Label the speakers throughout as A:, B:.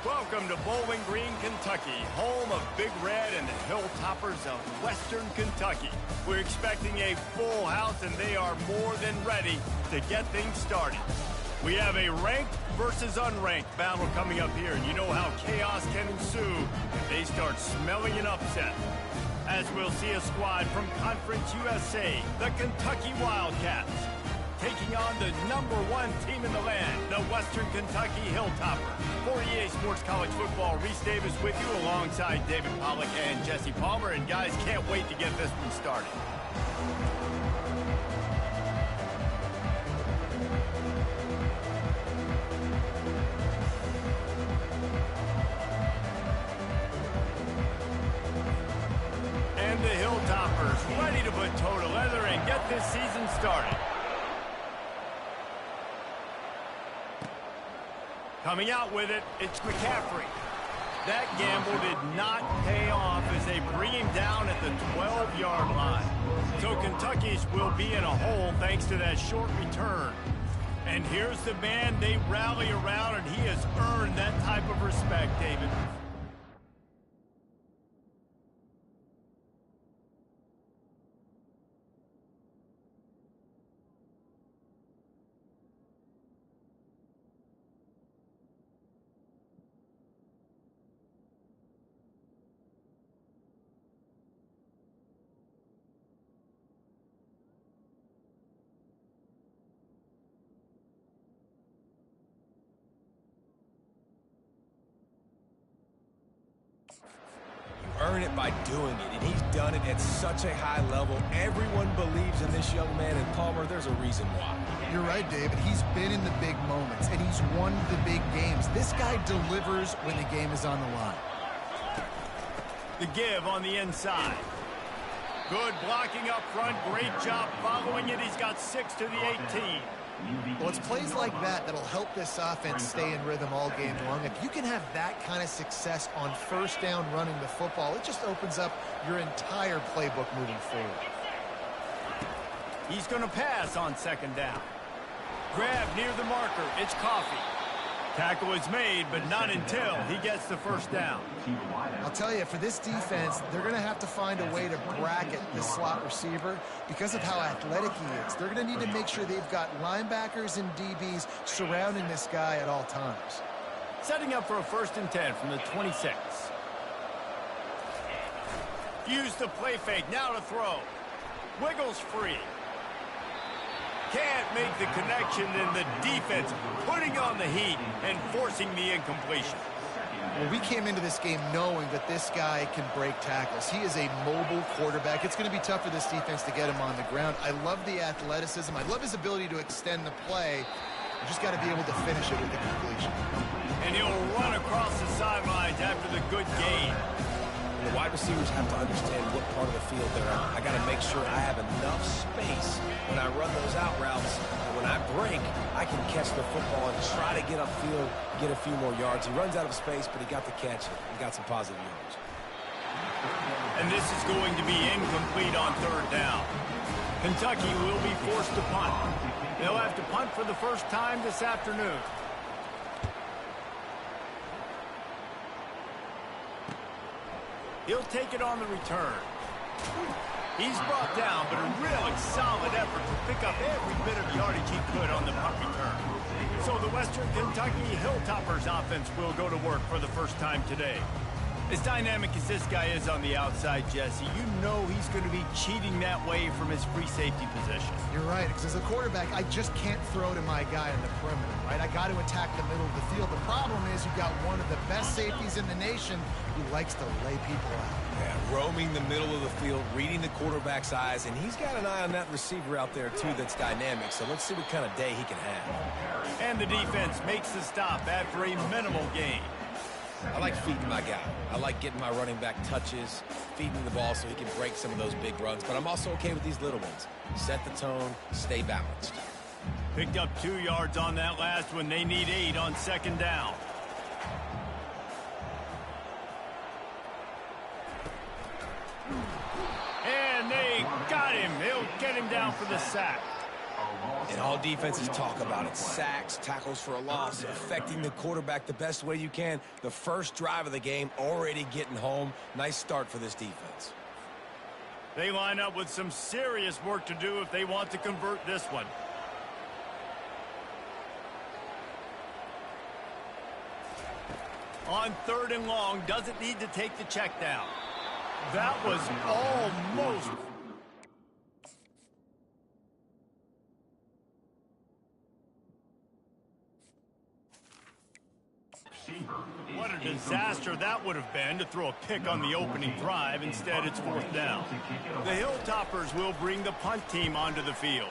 A: Welcome to Bowling Green, Kentucky, home of Big Red and the Hilltoppers of Western Kentucky. We're expecting a full house, and they are more than ready to get things started. We have a ranked versus unranked battle coming up here, and you know how chaos can ensue if they start smelling an upset. As we'll see a squad from Conference USA, the Kentucky Wildcats, taking on the #1 team in the land, the Western Kentucky Hilltoppers. For EA Sports College Football, Reese Davis with you alongside David Pollack and Jesse Palmer. And guys, can't wait to get this one started. And the Hilltoppers ready to put toe to leather and get this season started. Coming out with it, it's McCaffrey. That gamble did not pay off as they bring him down at the 12-yard line. So Kentucky's will be in a hole thanks to that short return. And here's the man they rally around, and he has earned that type of respect, David.
B: Earn it by doing it, and he's done it at such a high level. Everyone believes in this young man, and Palmer, there's a reason why.
C: You're right, David. He's been in the big moments, and he's won the big games. This guy delivers when the game is on the line.
A: The give on the inside. Good blocking up front. Great job following it. He's got 6 to the 18.
C: Well, it's plays like that that'll help this offense stay in rhythm all game long. If you can have that kind of success on first down running the football, it just opens up your entire playbook moving forward.
A: He's going to pass on second down. Grab near the marker. It's Coffee. Tackle is made, but not until he gets the first down.
C: I'll tell you, for this defense, they're going to have to find a way to bracket the slot receiver because of how athletic he is. They're going to need to make sure they've got linebackers and DBs surrounding this guy at all times.
A: Setting up for a 1st and 10 from the 26. Use the play fake, now to throw. Wiggles free. Can't make the connection, and the defense putting on the heat and forcing the incompletion.
C: Well, we came into this game knowing that this guy can break tackles. He is a mobile quarterback. It's going to be tough for this defense to get him on the ground. I love the athleticism. I love his ability to extend the play. You just got to be able to finish it with the completion.
A: And he'll run across the sidelines after the good gain.
B: The wide receivers have to understand what part of the field they're on. I got to make sure I have enough space when I run those out routes. And when I break, I can catch the football and try to get upfield, get a few more yards. He runs out of space, but he got the catch and got some positive yards.
A: And this is going to be incomplete on 3rd down. Kentucky will be forced to punt. They'll have to punt for the first time this afternoon. He'll take it on the return. He's brought down, but a really solid effort to pick up every bit of yardage he could on the punt return. So the Western Kentucky Hilltoppers offense will go to work for the first time today. As dynamic as this guy is on the outside, Jesse, you know he's going to be cheating that way from his free safety position.
C: You're right, because as a quarterback, I just can't throw to my guy on the perimeter, right? I got to attack the middle of the field. The problem is you've got one of the best safeties in the nation who likes to lay people out.
B: Yeah, roaming the middle of the field, reading the quarterback's eyes, and he's got an eye on that receiver out there, too, that's dynamic. So let's see what kind of day he can have.
A: And the defense makes the stop after a minimal gain.
B: I like feeding my guy. I like getting my running back touches, feeding the ball so he can break some of those big runs. But I'm also okay with these little ones. Set the tone, stay balanced.
A: Picked up 2 yards on that last one. They need 8 on second down. And they got him. They'll get him down for the sack.
B: And all defenses talk about it. Sacks, tackles for a loss, affecting the quarterback the best way you can. The first drive of the game already getting home. Nice start for this defense.
A: They line up with some serious work to do if they want to convert this one. On 3rd and long, doesn't need to take the check down. That was almost... What a disaster that would have been to throw a pick on the opening drive. Instead, it's 4th down. The Hilltoppers will bring the punt team onto the field.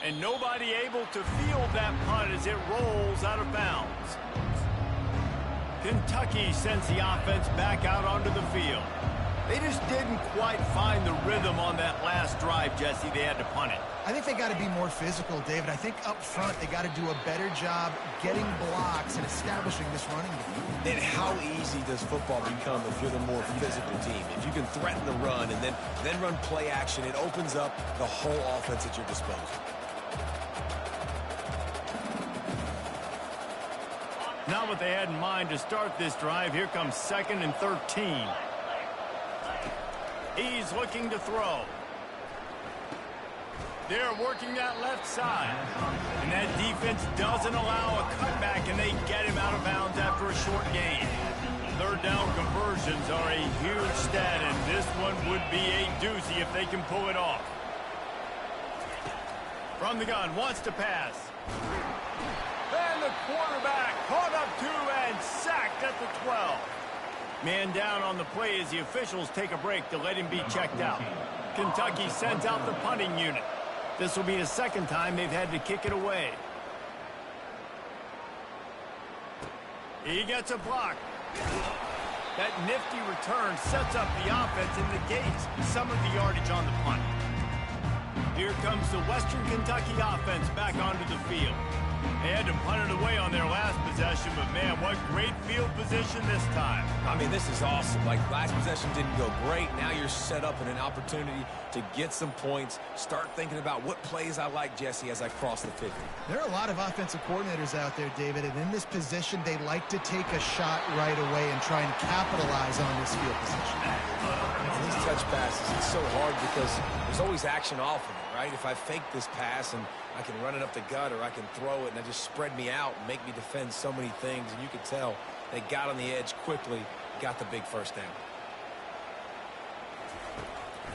A: And nobody able to field that punt as it rolls out of bounds. Kentucky sends the offense back out onto the field. They just didn't quite find the rhythm on that last drive, Jesse. They had to punt it.
C: I think they got to be more physical, David. I think up front they got to do a better job getting blocks and establishing this running game.
B: And how easy does football become if you're the more physical team? If you can threaten the run and then run play action, it opens up the whole offense at your disposal.
A: Not what they had in mind to start this drive. Here comes 2nd and 13. He's looking to throw. They're working that left side. And that defense doesn't allow a cutback, and they get him out of bounds after a short gain. 3rd down conversions are a huge stat, and this one would be a doozy if they can pull it off. From the gun, wants to pass. And the quarterback caught up to and sacked at the 12. Man down on the play as the officials take a break to let him be checked out. Kentucky sends out the punting unit. This will be the 2nd time they've had to kick it away. He gets a block. That nifty return sets up the offense and negates some of the yardage on the punt. Here comes the Western Kentucky offense back onto the field. They had to punt it away on their last possession, but man, what great field position this time.
B: I mean, this is awesome. Like, last possession didn't go great. Now you're set up in an opportunity to get some points. Start thinking about what plays I like, Jesse, as I cross the 50.
C: There are a lot of offensive coordinators out there, David, and in this position, they like to take a shot right away and try and capitalize on this field position.
B: And these touch passes, it's so hard because there's always action off of it, right? If I fake this pass and I can run it up the gut, or I can throw it and it just spread me out and make me defend so many things. And you could tell they got on the edge quickly, got the big 1st down.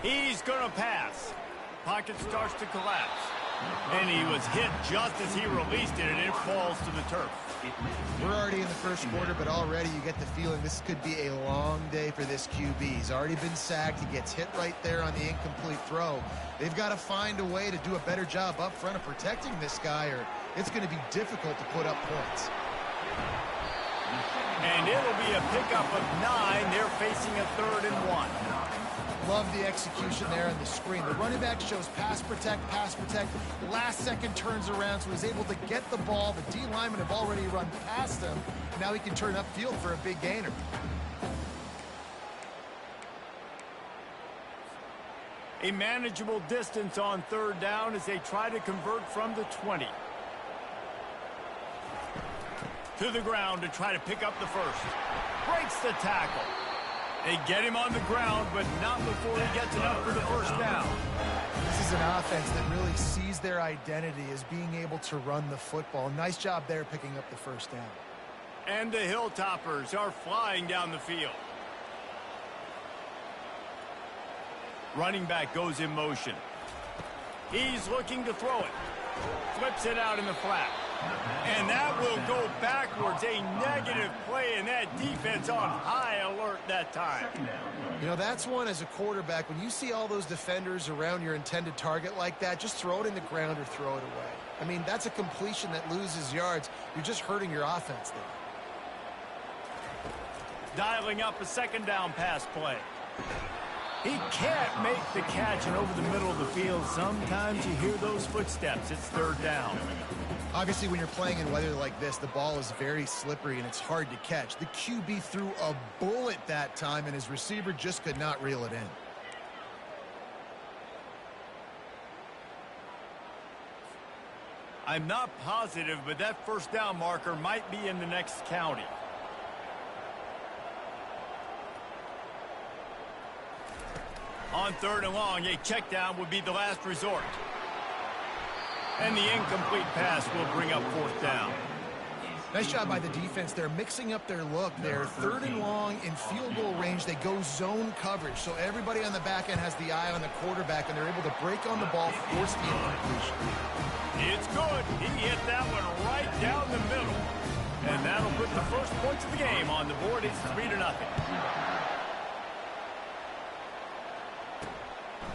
A: He's going to pass. Pocket starts to collapse. And he was hit just as he released it, and it falls to the turf.
C: We're already in the 1st quarter, but already you get the feeling this could be a long day for this QB. He's already been sacked. He gets hit right there on the incomplete throw. They've got to find a way to do a better job up front of protecting this guy, or it's going to be difficult to put up points.
A: And it'll be a pickup of 9. They're facing a 3rd and 1.
C: Love the execution there on the screen. The running back shows pass protect, pass protect. Last second turns around, so he's able to get the ball. The D linemen have already run past him. Now he can turn upfield for a big gainer.
A: A manageable distance on 3rd down as they try to convert from the 20. To the ground to try to pick up the 1st. Breaks the tackle. They get him on the ground, but not before he gets enough for the 1st down.
C: This is an offense that really sees their identity as being able to run the football. Nice job there picking up the 1st down.
A: And the Hilltoppers are flying down the field. Running back goes in motion. He's looking to throw it. Flips it out in the flat. And that will go backwards. A negative play, and that defense on high alert that time.
C: You know, that's one as a quarterback. When you see all those defenders around your intended target like that, just throw it in the ground or throw it away. I mean, that's a completion that loses yards. You're just hurting your offense there.
A: Dialing up a 2nd down pass play. He can't make the catch, and over the middle of the field, sometimes you hear those footsteps. It's 3rd down.
C: Obviously, when you're playing in weather like this, the ball is very slippery and it's hard to catch. The QB threw a bullet that time, and his receiver just could not reel it in.
A: I'm not positive, but that first down marker might be in the next county. On 3rd and long, a check down would be the last resort. And the incomplete pass will bring up 4th down.
C: Nice job by the defense. They're mixing up their look. They're 3rd and long in field goal range. They go zone coverage. So everybody on the back end has the eye on the quarterback, and they're able to break on the ball, force the incompletion.
A: It's good. He hit that one right down the middle. And that'll put the first points of the game on the board. It's 3-0.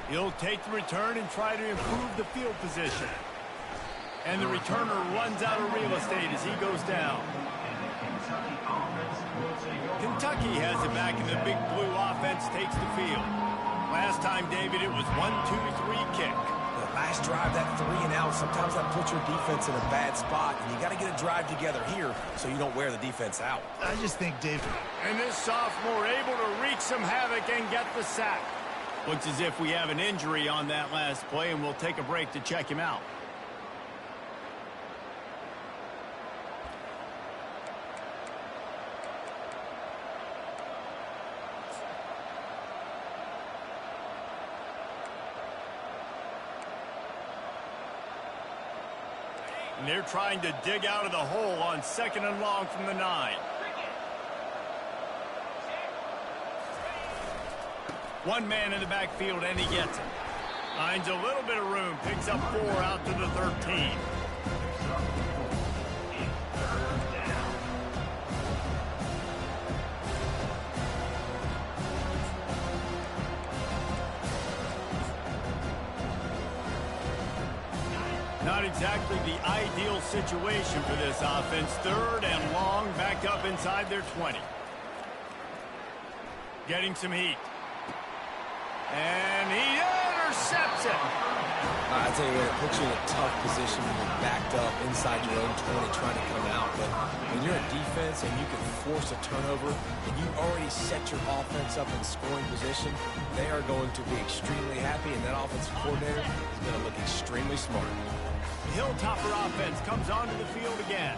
A: He'll take the return and try to improve the field position. And the returner runs out of real estate as he goes down. Kentucky has it back, and the big blue offense takes the field. Last time, David, it was 1-2-3 kick.
B: The last drive, that 3 and out, sometimes that puts your defense in a bad spot, and you got to get a drive together here so you don't wear the defense out.
C: I just think, David.
A: And this sophomore able to wreak some havoc and get the sack. Looks as if we have an injury on that last play, and we'll take a break to check him out. And they're trying to dig out of the hole on 2nd and long from the 9. One man in the backfield, and he gets it. Finds a little bit of room, picks up 4 out to the 13. Not exactly the ideal situation for this offense. 3rd and long, back up inside their 20. Getting some heat. And he intercepts it.
B: I tell you what, it puts you in a tough position when you're backed up inside your own 20 trying to come out. But when you're a defense and you can force a turnover and you already set your offense up in scoring position, they are going to be extremely happy, and that offensive coordinator is going to look extremely smart.
A: The Hilltopper offense comes onto the field again.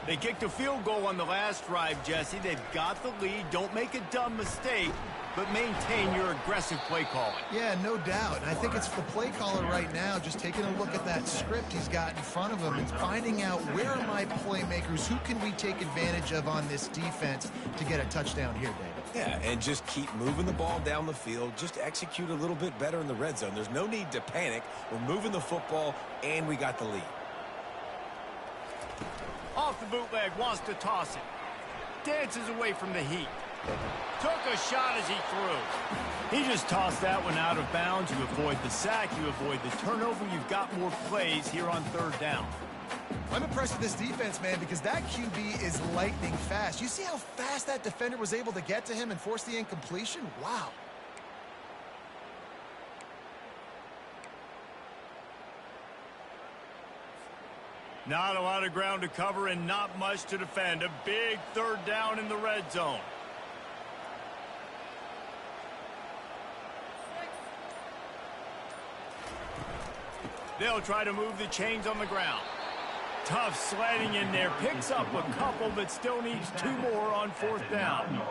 A: They kicked a field goal on the last drive, Jesse. They've got the lead. Don't make a dumb mistake, but maintain your aggressive play calling.
C: Yeah, no doubt. And I think it's the play caller right now just taking a look at that script he's got in front of him and finding out where are my playmakers, who can we take advantage of on this defense to get a touchdown here, David.
B: Yeah, and just keep moving the ball down the field. Just execute a little bit better in the red zone. There's no need to panic. We're moving the football, and we got the lead.
A: Off the bootleg, wants to toss it. Dances away from the heat. Took a shot as he threw. He just tossed that one out of bounds. You avoid the sack, you avoid the turnover. You've got more plays here on 3rd down.
C: I'm impressed with this defense, man, because that QB is lightning fast. You see how fast that defender was able to get to him and force the incompletion? Wow.
A: Not a lot of ground to cover and not much to defend. A big 3rd down in the red zone. They'll try to move the chains on the ground. Tough sledding in there. Picks up a couple, but still needs 2 more on 4th down.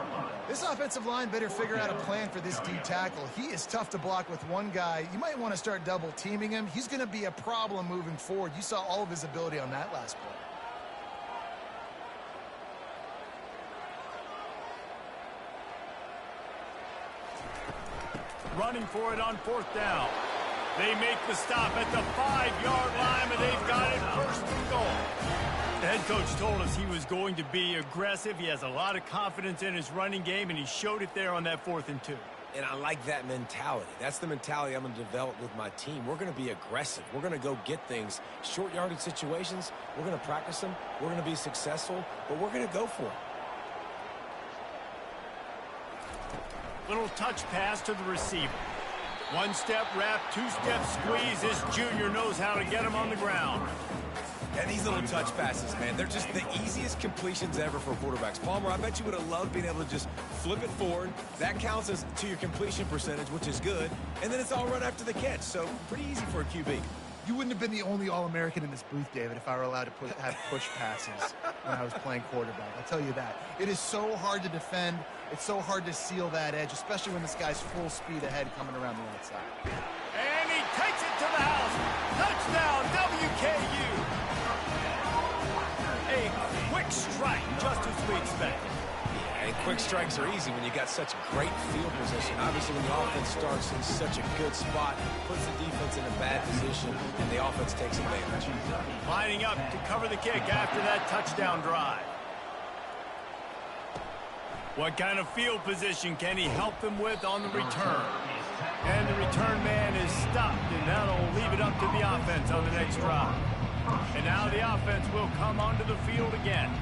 C: This offensive line better figure out a plan for this D tackle. He is tough to block with one guy. You might want to start double teaming him. He's going to be a problem moving forward. You saw all of his ability on that last play.
A: Running for it on 4th down. They make the stop at the 5-yard line, but they've got it 1st and goal. The head coach told us he was going to be aggressive. He has a lot of confidence in his running game, and he showed it there on that 4th and 2.
B: And I like that mentality. That's the mentality I'm going to develop with my team. We're going to be aggressive. We're going to go get things. Short yardage situations, we're going to practice them. We're going to be successful, but we're going to go for it.
A: Little touch pass to the receiver. 1-step wrap, 2-step squeeze. This junior knows how to get him on the ground.
B: And these little touch passes, man, they're just the easiest completions ever for quarterbacks. Palmer, I bet you would have loved being able to just flip it forward. That counts as to your completion percentage, which is good. And then it's all run after the catch, so pretty easy for a QB.
C: You wouldn't have been the only All-American in this booth, David, if I were allowed to have push passes when I was playing quarterback. I'll tell you that. It is so hard to defend. It's so hard to seal that edge, especially when this guy's full speed ahead coming around the outside.
A: And he takes it to the house. Touchdown, WKU. A quick strike, just as we expected.
B: And quick strikes are easy when you got such great field position. Obviously, when the offense starts in such a good spot, puts the defense in a bad position, and the offense takes advantage.
A: Lining up to cover the kick after that touchdown drive. What kind of field position can he help them with on the return? And the return man is stopped, and that'll leave it up to the offense on the next drive. And now the offense will come onto the field again.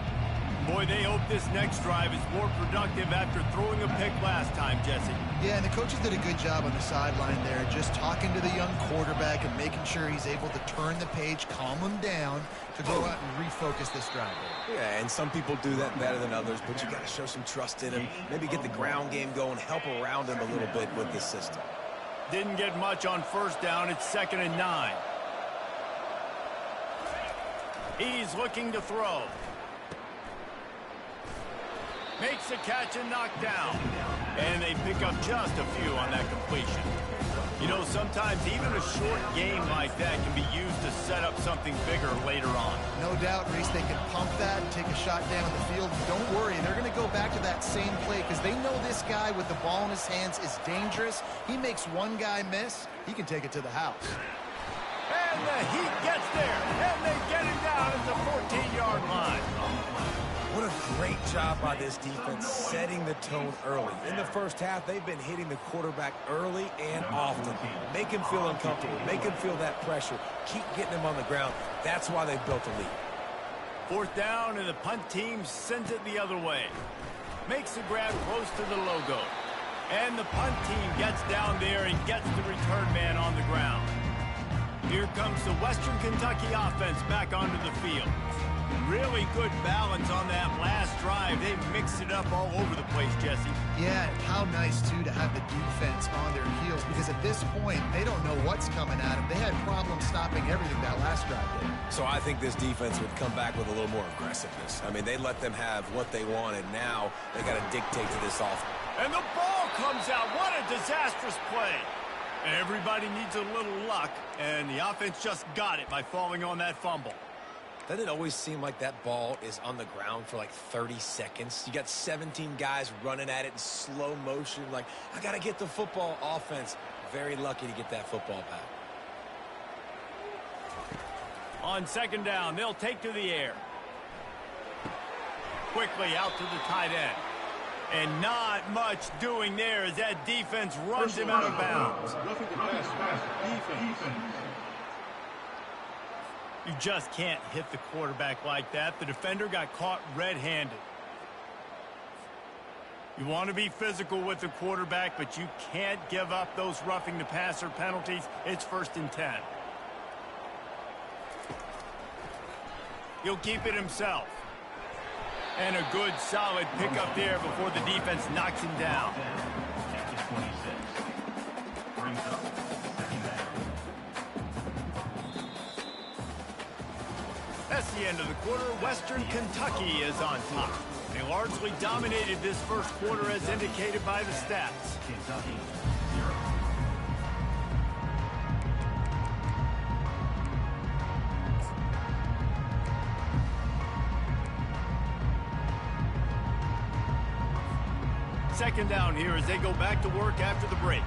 A: Boy, they hope this next drive is more productive after throwing a pick last time, Jesse.
C: Yeah, and the coaches did a good job on the sideline there, just talking to the young quarterback and making sure he's able to turn the page, calm him down, to go out and refocus this drive.
B: Yeah, and some people do that better than others, but you got to show some trust in him. Maybe get the ground game going, help around him a little bit with this system.
A: Didn't get much on first down. It's 2nd and 9. He's looking to throw. Makes a catch and knocked down. And they pick up just a few on that completion. You know, sometimes even a short game like that can be used to set up something bigger later on.
C: No doubt, Reese, they can pump that and take a shot down the field. Don't worry, they're going to go back to that same play because they know this guy with the ball in his hands is dangerous. He makes one guy miss, he can take it to the house.
A: And the Heat gets there, and they get him down at the 14-yard line.
B: What a great job by this defense setting the tone early. In the first half, they've been hitting the quarterback early and often. Make him feel uncomfortable. Make him feel that pressure. Keep getting him on the ground. That's why they've built a lead.
A: 4th down, and the punt team sends it the other way. Makes the grab close to the logo. And the punt team gets down there and gets the return man on the ground. Here comes the Western Kentucky offense back onto the field. Really good balance on that last drive. They mixed it up all over the place, Jesse.
C: Yeah, how nice, too, to have the defense on their heels because at this point, they don't know what's coming at them. They had problems stopping everything that last drive did.
B: So I think this defense would come back with a little more aggressiveness. I mean, they let them have what they wanted. Now they got to dictate to this offense.
A: And the ball comes out. What a disastrous play. Everybody needs a little luck, and the offense just got it by falling on that fumble.
B: Doesn't it always seem like that ball is on the ground for like 30 seconds? You got 17 guys running at it in slow motion. Like, I got to get the football. Offense, very lucky to get that football back.
A: On 2nd down, they'll take to the air. Quickly out to the tight end. And not much doing there as that defense runs him out of bounds. You just can't hit the quarterback like that. The defender got caught red-handed. You want to be physical with the quarterback, but you can't give up those roughing the passer penalties. It's 1st and 10. He'll keep it himself. And a good, solid pickup there before the defense knocks him down. That's the end of the quarter. Western Kentucky is on top. They largely dominated this first quarter as indicated by the stats. Kentucky, 0. Second down here as they go back to work after the break.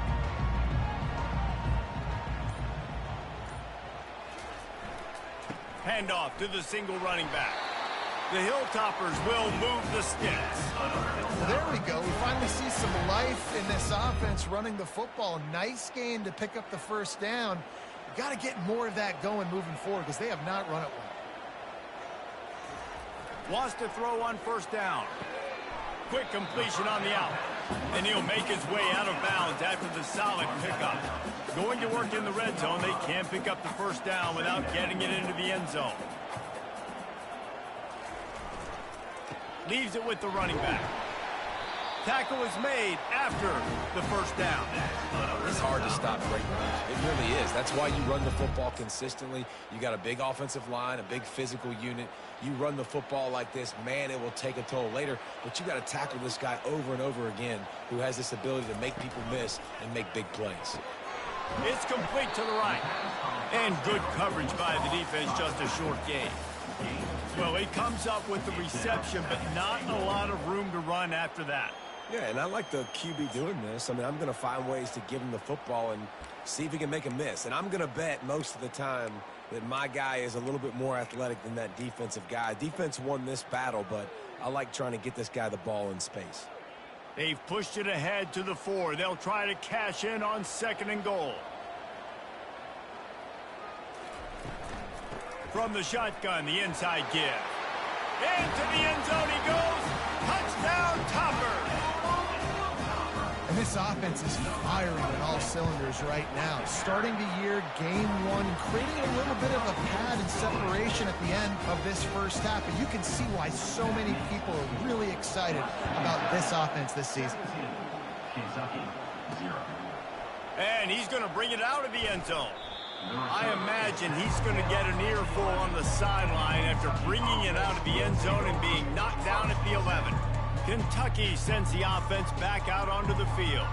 A: Handoff to the single running back. The Hilltoppers will move the sticks.
C: Well, there we go. We finally see some life in this offense running the football. Nice game to pick up the first down. You've got to get more of that going moving forward because they have not run it well.
A: Wants to throw on 1st down. Quick completion on the out. And he'll make his way out of bounds after the solid pickup. Going to work in the red zone. They can't pick up the 1st down without getting it into the end zone. Leaves it with the running back. Tackle is made after the first down.
B: It's hard to stop great runs. It really is. That's why you run the football consistently. You got a big offensive line, a big physical unit. You run the football like this, man, it will take a toll later. But you got to tackle this guy over and over again who has this ability to make people miss and make big plays.
A: It's complete to the right. And good coverage by the defense, just a short gain. Well, he comes up with the reception, but not a lot of room to run after that.
B: Yeah, and I like the QB doing this. I mean, I'm going to find ways to give him the football and see if he can make a miss. And I'm going to bet most of the time that my guy is a little bit more athletic than that defensive guy. Defense won this battle, but I like trying to get this guy the ball in space.
A: They've pushed it ahead to the 4. They'll try to cash in on 2nd and goal. From the shotgun, the inside give. Into the end zone he goes. Touchdown, Topper.
C: And this offense is firing on all cylinders right now. Starting the year, game 1, creating a little bit of a pad and separation at the end of this first half. And you can see why so many people are really excited about this offense this season.
A: And he's going to bring it out of the end zone. I imagine he's going to get an earful on the sideline after bringing it out of the end zone and being knocked down at the 11. Kentucky sends the offense back out onto the field.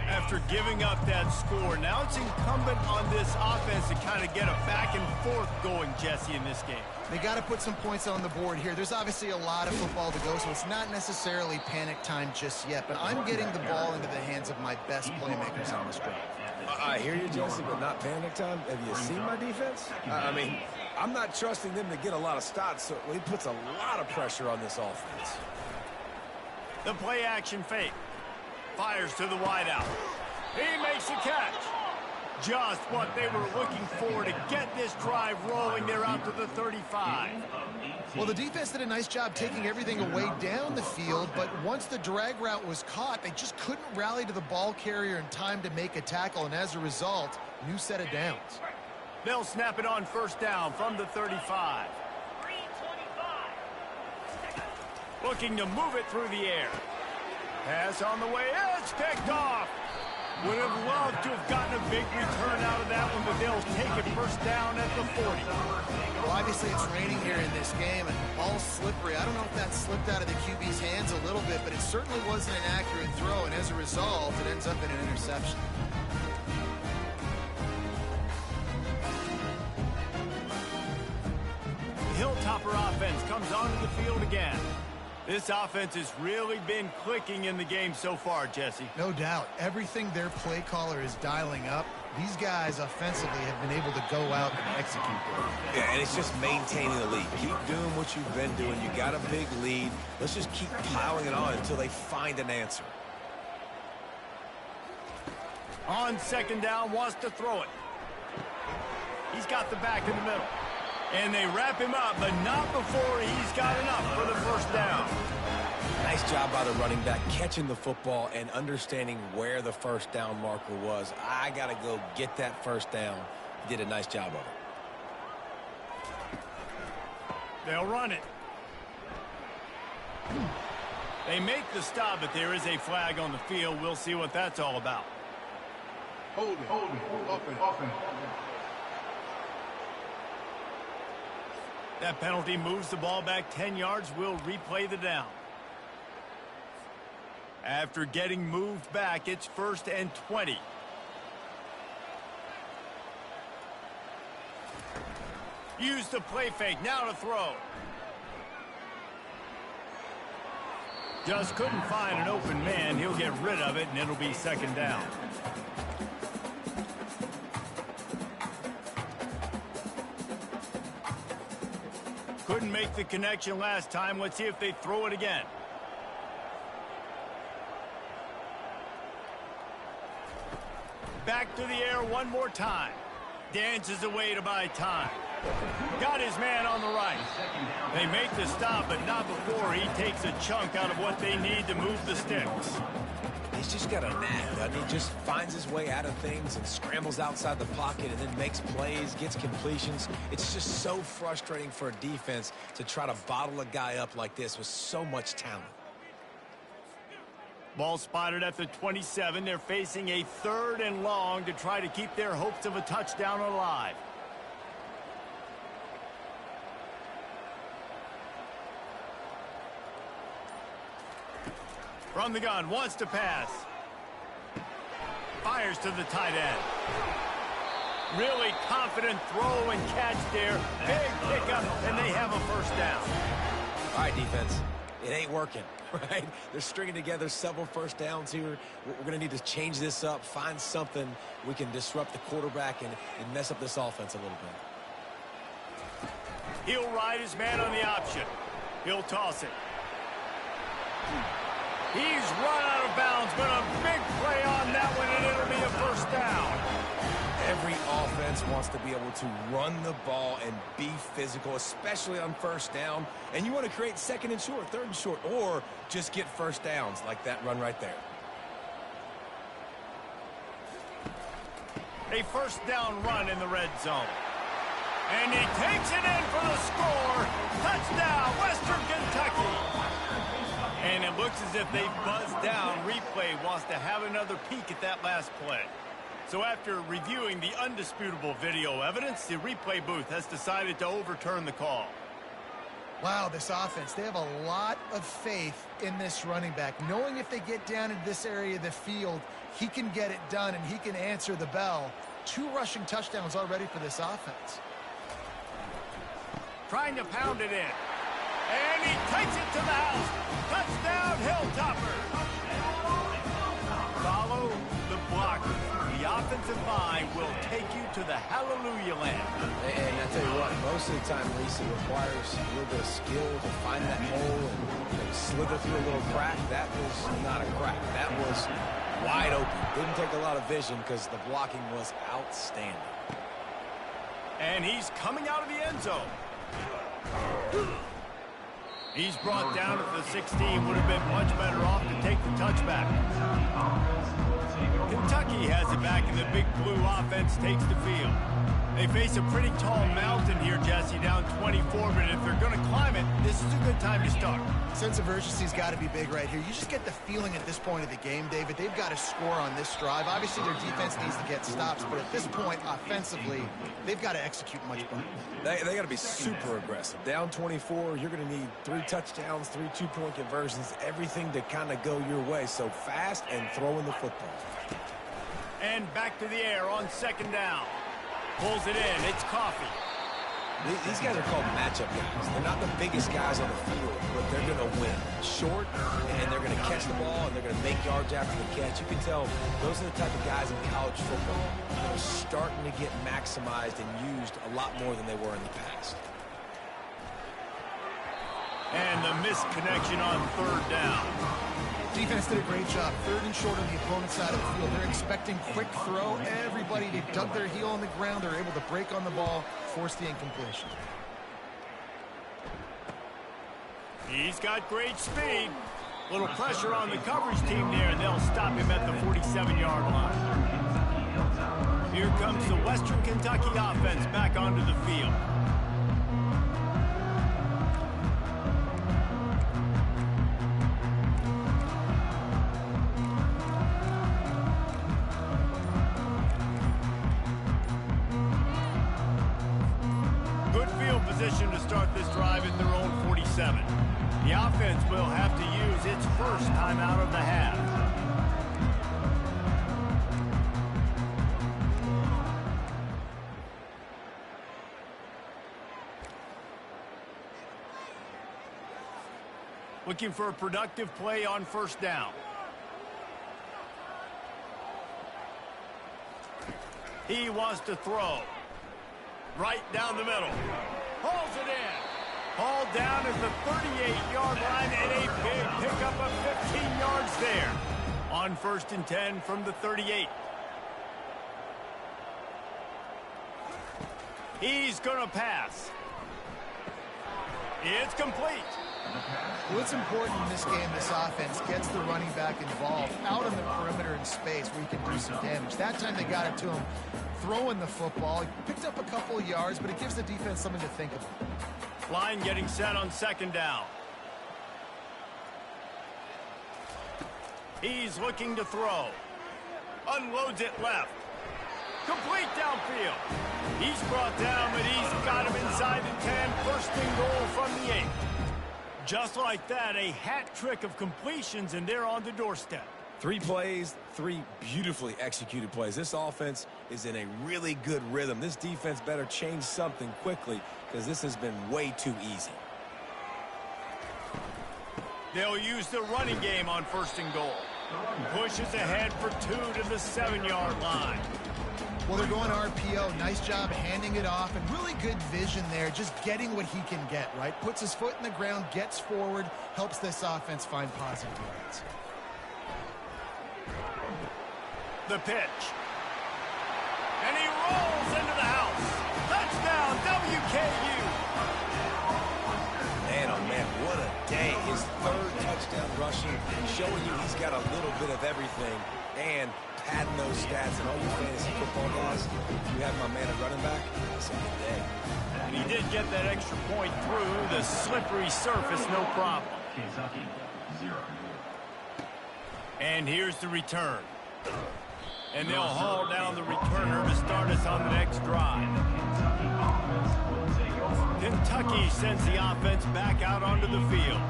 A: After giving up that score, now it's incumbent on this offense to kind of get a back and forth going, Jesse, in this game.
C: They got to put some points on the board here. There's obviously a lot of football to go, so it's not necessarily panic time just yet, but I'm getting the ball into the hands of my best playmakers on this drive.
B: I hear you, Jesse, but not panic time. Have you seen my defense? I mean, I'm not trusting them to get a lot of stops, so he puts a lot of pressure on this offense.
A: The play action fake. Fires to the wideout. He makes the catch. Just what they were looking for to get this drive rolling. They're out to the 35.
C: Well, the defense did a nice job taking everything away down the field, but once the drag route was caught, they just couldn't rally to the ball carrier in time to make a tackle, and as a result, new set of downs.
A: They'll snap it on 1st down from the 35. Looking to move it through the air. Pass on the way. It's picked off. Would have loved to have gotten a big return out of that one, but they'll take it 1st down at the 40.
C: Well, obviously it's raining here in this game, and the ball's slippery. I don't know if that slipped out of the QB's hands a little bit, but it certainly wasn't an accurate throw, and as a result, it ends up in an interception.
A: The Hilltopper offense comes onto the field again. This offense has really been clicking in the game so far, Jesse.
C: No doubt. Everything their play caller is dialing up, these guys offensively have been able to go out and execute them.
B: Yeah, and it's just maintaining the lead. Keep doing what you've been doing. You got a big lead. Let's just keep piling it on until they find an answer.
A: On 2nd down, wants to throw it. He's got the back in the middle. And they wrap him up, but not before he's got enough for the 1st down.
B: Nice job by the running back, catching the football and understanding where the 1st down marker was. I got to go get that 1st down. He did a nice job of it.
A: They'll run it. They make the stop, but there is a flag on the field. We'll see what that's all about.
D: Hold it, open.
A: That penalty moves the ball back 10 yards. We'll replay the down. After getting moved back, it's 1st and 20. Use the play fake. Now to throw. Just couldn't find an open man. He'll get rid of it, and it'll be 2nd down. Couldn't make the connection last time. Let's see if they throw it again. Back to the air one more time. Dances away to buy time. Got his man on the right. They make the stop, but not before he takes a chunk out of what they need to move the sticks.
B: He's just got a knack, doesn't he? Just finds his way out of things and scrambles outside the pocket and then makes plays, gets completions. It's just so frustrating for a defense to try to bottle a guy up like this with so much talent.
A: Ball spotted at the 27. They're facing a 3rd and long to try to keep their hopes of a touchdown alive. From the gun, wants to pass. Fires to the tight end. Really confident throw and catch there. Big pickup, and they have a first down.
B: All right, defense. It ain't working, right? They're stringing together several first downs here. We're going to need to change this up, find something we can disrupt the quarterback and mess up this offense a little bit.
A: He'll ride his man on the option. He'll toss it. He's run out of bounds, but a big play on that one, and it'll be a first down.
B: Every offense wants to be able to run the ball and be physical, especially on first down. And you want to create 2nd and short, 3rd and short, or just get first downs like that run right there.
A: A first down run in the red zone. And he takes it in for the score. Touchdown, Western Kentucky. And it looks as if they've buzzed down. Replay wants to have another peek at that last play. So after reviewing the undisputable video evidence, the replay booth has decided to overturn the call.
C: Wow, this offense, they have a lot of faith in this running back, knowing if they get down into this area of the field, he can get it done and he can answer the bell. 2 rushing touchdowns already for this offense.
A: Trying to pound it in. And he takes it to the house. Touchdown, Hilltopper. Follow the blocker. The offensive line will take you to the hallelujah land.
B: And I tell you what, most of the time, Reese, it requires a little bit of skill to find that hole and slither through a little crack. That was not a crack. That was wide open. Didn't take a lot of vision because the blocking was outstanding.
A: And he's coming out of the end zone. He's brought down at the 16. Would have been much better off to take the touchback. Kentucky has it back, and the big blue offense takes the field. They face a pretty tall mountain here, Jesse, down 24, but if they're going to climb it, this is a good time to start.
C: Sense of urgency's got to be big right here. You just get the feeling at this point of the game, David, they've got to score on this drive. Obviously, their defense needs to get stops, but at this point, offensively, they've got to execute much better.
B: They got to be super aggressive. Down 24, you're going to need 3 touchdowns, 3 two-point conversions, everything to kind of go your way. So fast and throwing the football.
A: And back to the air on 2nd down. Pulls it in. It's Coffee.
B: These guys are called matchup guys. They're not the biggest guys on the field, but they're going to win. Short, and they're going to catch the ball, and they're going to make yards after the catch. You can tell those are the type of guys in college football that are starting to get maximized and used a lot more than they were in the past.
A: And the missed connection on 3rd down.
C: Defense did a great job. 3rd and short on the opponent's side of the field. They're expecting quick throw. Everybody, they dug their heel on the ground. They're able to break on the ball, force the incompletion.
A: He's got great speed. Little pressure on the coverage team there, and they'll stop him at the 47-yard line. Here comes the Western Kentucky offense back onto the field. Position to start this drive at their own 47. The offense will have to use its first timeout of the half. Looking for a productive play on 1st down. He wants to throw. Right down the middle. Hauls it in. Hauled down at the 38-yard line, and a big pickup of 15 yards there. On 1st and 10 from the 38. He's going to pass. It's complete.
C: What's important in this game, this offense gets the running back involved out on the perimeter in space where he can do some damage. That time they got it to him throwing the football. He picked up a couple of yards, but it gives the defense something to think about.
A: Line getting set on 2nd down. He's looking to throw. Unloads it left. Complete downfield. He's brought down, but he's got him inside the 10. First and goal from the 8. Just like that, a hat trick of completions, and they're on the doorstep.
B: 3 plays, 3 beautifully executed plays. This offense is in a really good rhythm. This defense better change something quickly because this has been way too easy.
A: They'll use the running game on first and goal. Pushes ahead for 2 to the 7-yard line.
C: Well, they're going RPO. Nice job handing it off, and really good vision there, just getting what he can get, right? Puts his foot in the ground, gets forward, helps this offense find positive yards.
A: The pitch. And he rolls into the house. Touchdown, WKU.
B: Man, oh man, what a day. His 3rd touchdown rushing, showing you he's got a little bit of everything and padding those stats. And all you fantasy football guys, if you have my man at running back, it's a good day.
A: And he did get that extra point through the slippery surface, no problem.
E: Kentucky, 0.
A: And here's the return. And they'll haul down the returner to start us on the next drive. Kentucky sends the offense back out onto the field.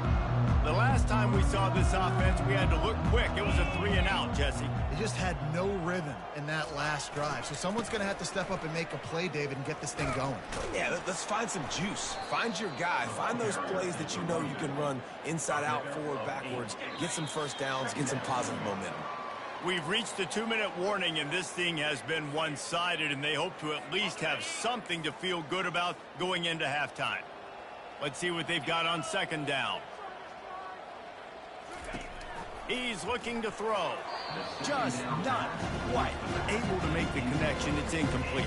A: The last time we saw this offense, we had to look quick. It was a 3-and-out, Jesse.
C: They just had no rhythm in that last drive. So someone's going to have to step up and make a play, David, and get this thing going.
B: Yeah, let's find some juice. Find your guy. Find those plays that you know you can run inside out, forward, backwards. Get some first downs. Get some positive momentum.
A: We've reached the 2-minute warning, and this thing has been one-sided, and they hope to at least have something to feel good about going into halftime. Let's see what they've got on second down. He's looking to throw. Just not quite able to make the connection. It's incomplete.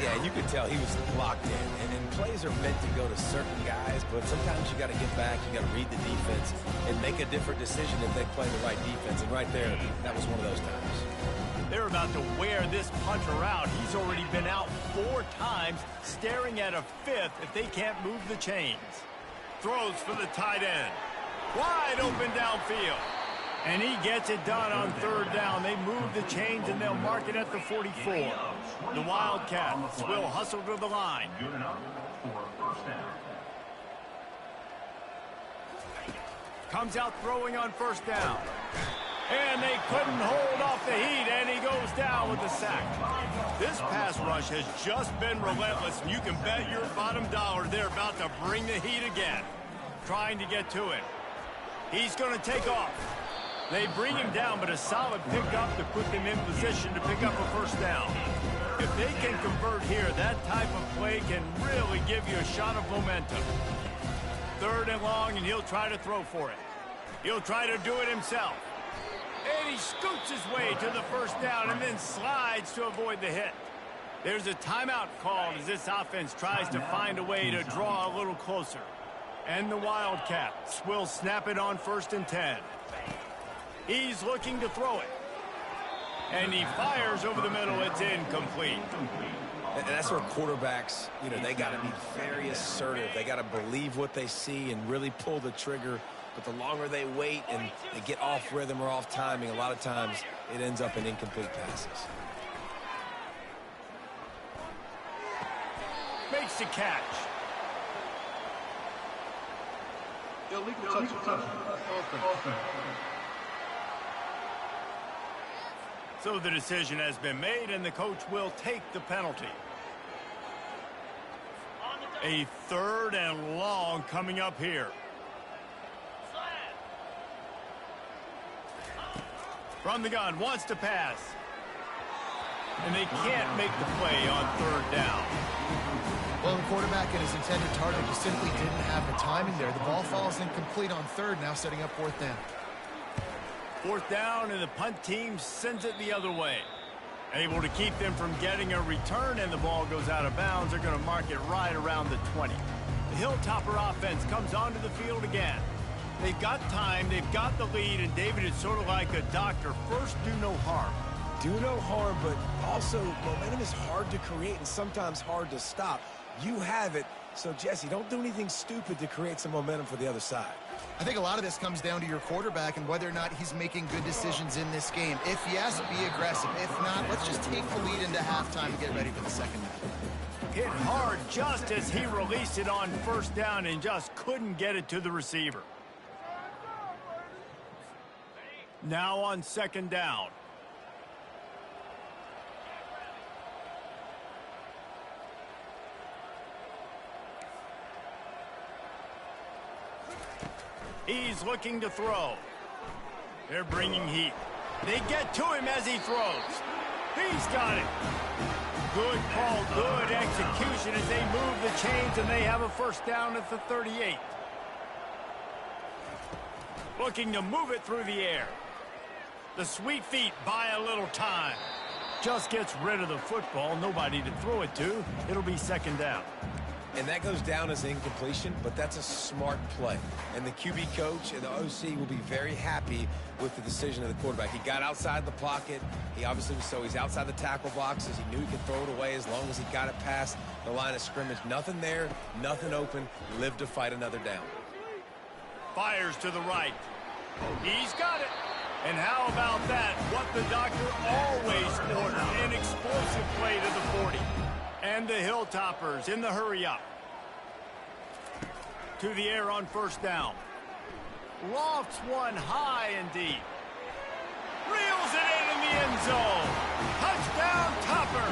B: Yeah, you could tell he was locked in. And plays are meant to go to certain guys, but sometimes you got to get back, you got to read the defense, and make a different decision if they play the right defense. And right there, that was one of those times.
A: They're about to wear this punter out. He's already been out 4 times, staring at a 5th if they can't move the chains. Throws for the tight end. Wide open downfield. And he gets it done on 3rd down. They move the chains, and they'll mark it at the 44. The Wildcats will hustle to the line.
E: Good enough for first down.
A: Comes out throwing on 1st down. And they couldn't hold off the heat, and he goes down with a sack. This pass rush has just been relentless, and you can bet your bottom dollar they're about to bring the heat again. Trying to get to it. He's going to take off. They bring him down, but a solid pickup to put them in position to pick up a 1st down. If they can convert here, that type of play can really give you a shot of momentum. 3rd and long, and he'll try to throw for it. He'll try to do it himself. And he scoots his way to the 1st down and then slides to avoid the hit. There's a timeout called as this offense tries to find a way to draw a little closer. And the Wildcats will snap it on 1st and 10. He's looking to throw it. And he fires over the middle. It's incomplete.
B: And that's where quarterbacks, they got to be very assertive. They got to believe what they see and really pull the trigger. But the longer they wait and they get off rhythm or off timing, a lot of times it ends up in incomplete passes.
A: Makes the catch.
D: Illegal touch. Offense.
A: So the decision has been made, and the coach will take the penalty. A 3rd and long coming up here. From the gun, wants to pass. And they can't make the play on 3rd down.
C: Well, the quarterback and his intended target just simply didn't have the timing there. The ball falls incomplete on 3rd, now setting up 4th down.
A: 4th down, and the punt team sends it the other way. Able to keep them from getting a return, and the ball goes out of bounds. They're going to mark it right around the 20. The Hilltopper offense comes onto the field again. They've got time, they've got the lead, and David is sort of like a doctor. First, do no harm.
B: Do no harm, but also momentum is hard to create and sometimes hard to stop. You have it. So, Jesse, don't do anything stupid to create some momentum for the other side.
C: I think a lot of this comes down to your quarterback and whether or not he's making good decisions in this game. If yes, be aggressive. If not, let's just take the lead into halftime and get ready for the second half.
A: Hit hard just as he released it on first down and just couldn't get it to the receiver. Now on second down. He's looking to throw. They're bringing heat. They get to him as he throws. He's got it. Good call, good execution as they move the chains, and they have a first down at the 38. Looking to move it through the air. The sweet feet buy a little time. Just gets rid of the football. Nobody to throw it to. It'll be second down.
B: And that goes down as incompletion, but that's a smart play. And the QB coach and the OC will be very happy with the decision of the quarterback. He got outside the pocket. He obviously was he's outside the tackle boxes. He knew he could throw it away as long as he got it past the line of scrimmage. Nothing there, nothing open. Live to fight another down.
A: Fires to the right. He's got it. And how about that? What the doctor always ordered. An explosive play to the 40. And the Hilltoppers in the hurry-up. To the air on first down. Lofts one high and deep. Reels it in the end zone. Touchdown, Topper.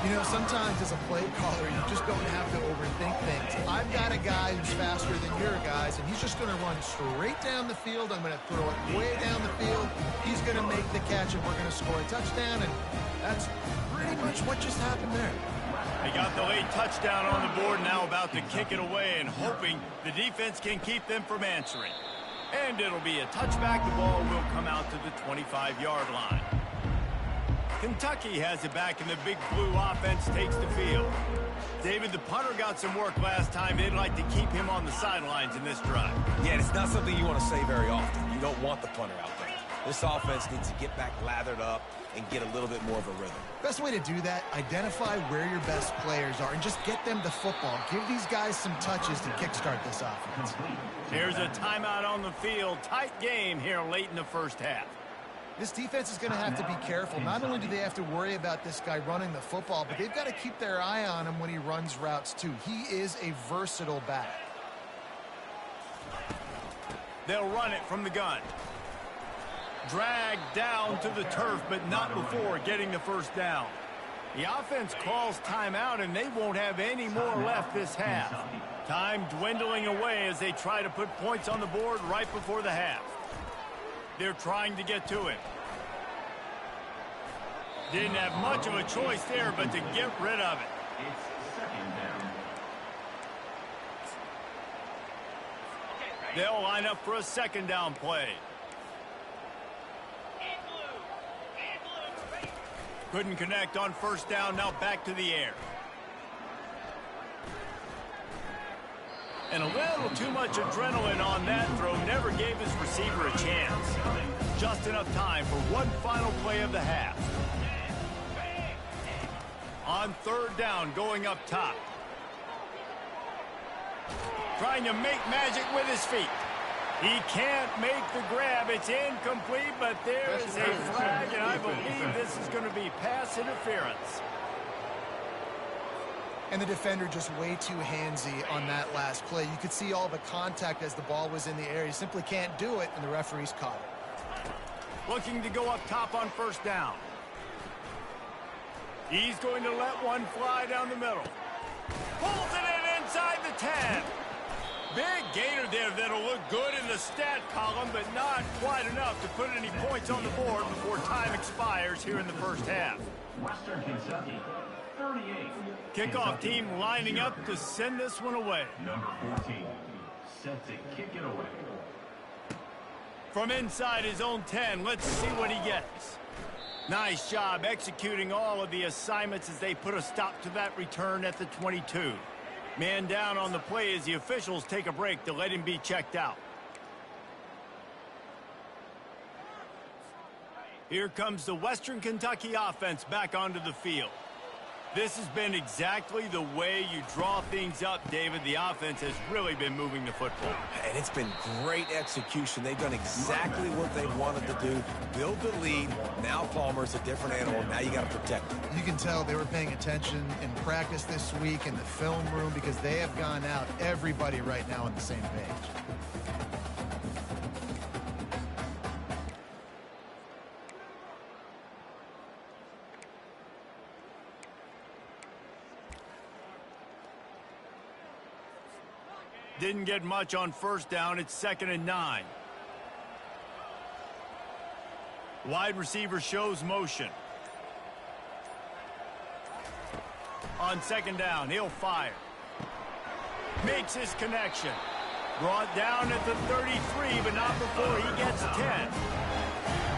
C: You know, sometimes as a play caller, you just don't have to overthink things. I've got a guy who's faster than your guys, and he's just going to run straight down the field. I'm going to throw it way down the field. He's going to make the catch, and we're going to score a touchdown, and that's pretty much what just happened there.
A: They got the late touchdown on the board, now about to kick it away and hoping the defense can keep them from answering. And it'll be a touchback. The ball will come out to the 25-yard line. Kentucky has it back, and the big blue offense takes the field. David, the punter got some work last time. They'd like to keep him on the sidelines in this drive.
B: Yeah, it's not something you want to say very often. You don't want the punter out there. This offense needs to get back lathered up and get a little bit more of a rhythm.
C: Best way to do that, identify where your best players are and just get them the football. Give these guys some touches to kickstart this offense.
A: Here's a timeout on the field. Tight game here late in the first half.
C: This defense is going to have to be careful. Not only do they have to worry about this guy running the football, but they've got to keep their eye on him when he runs routes too. He is a versatile back.
A: They'll run it from the gun. Dragged down to the turf, but not before getting the first down. The offense calls timeout, and they won't have any more left this half. Time dwindling away as they try to put points on the board right before the half. They're trying to get to him. Didn't have much of a choice there, but to get rid of it.
E: It's second down.
A: They'll line up for a second down play. Couldn't connect on first down, now back to the air. And a little too much adrenaline on that throw. Never gave his receiver a chance. Just enough time for one final play of the half. On third down, going up top. Trying to make magic with his feet. He can't make the grab. It's incomplete, but there is a flag, and I believe this is going to be pass interference.
C: And the defender just way too handsy on that last play. You could see all the contact as the ball was in the air. He simply can't do it, and the referee's caught it.
A: Looking to go up top on first down. He's going to let one fly down the middle. Pulls it in inside the 10. Big gainer there that'll look good in the stat column, but not quite enough to put any points on the board before time expires here in the first half.
E: Western Kentucky, 38.
A: Kickoff team lining up to send this one away.
E: Number 14, set to kick it away.
A: From inside his own 10, let's see what he gets. Nice job executing all of the assignments as they put a stop to that return at the 22. Man down on the play as the officials take a break to let him be checked out. Here comes the Western Kentucky offense back onto the field. This has been exactly the way you draw things up, David. The offense has really been moving the football.
B: And it's been great execution. They've done exactly what they wanted to do. Build the lead. Now Palmer's a different animal. Now you got to protect him.
C: You can tell they were paying attention in practice this week in the film room because they have gone out, everybody right now on the same page.
A: Didn't get much on first down. It's 2nd and 9. Wide receiver shows motion. On 2nd down, he'll fire. Makes his connection. Brought down at the 33, but not before he gets 10.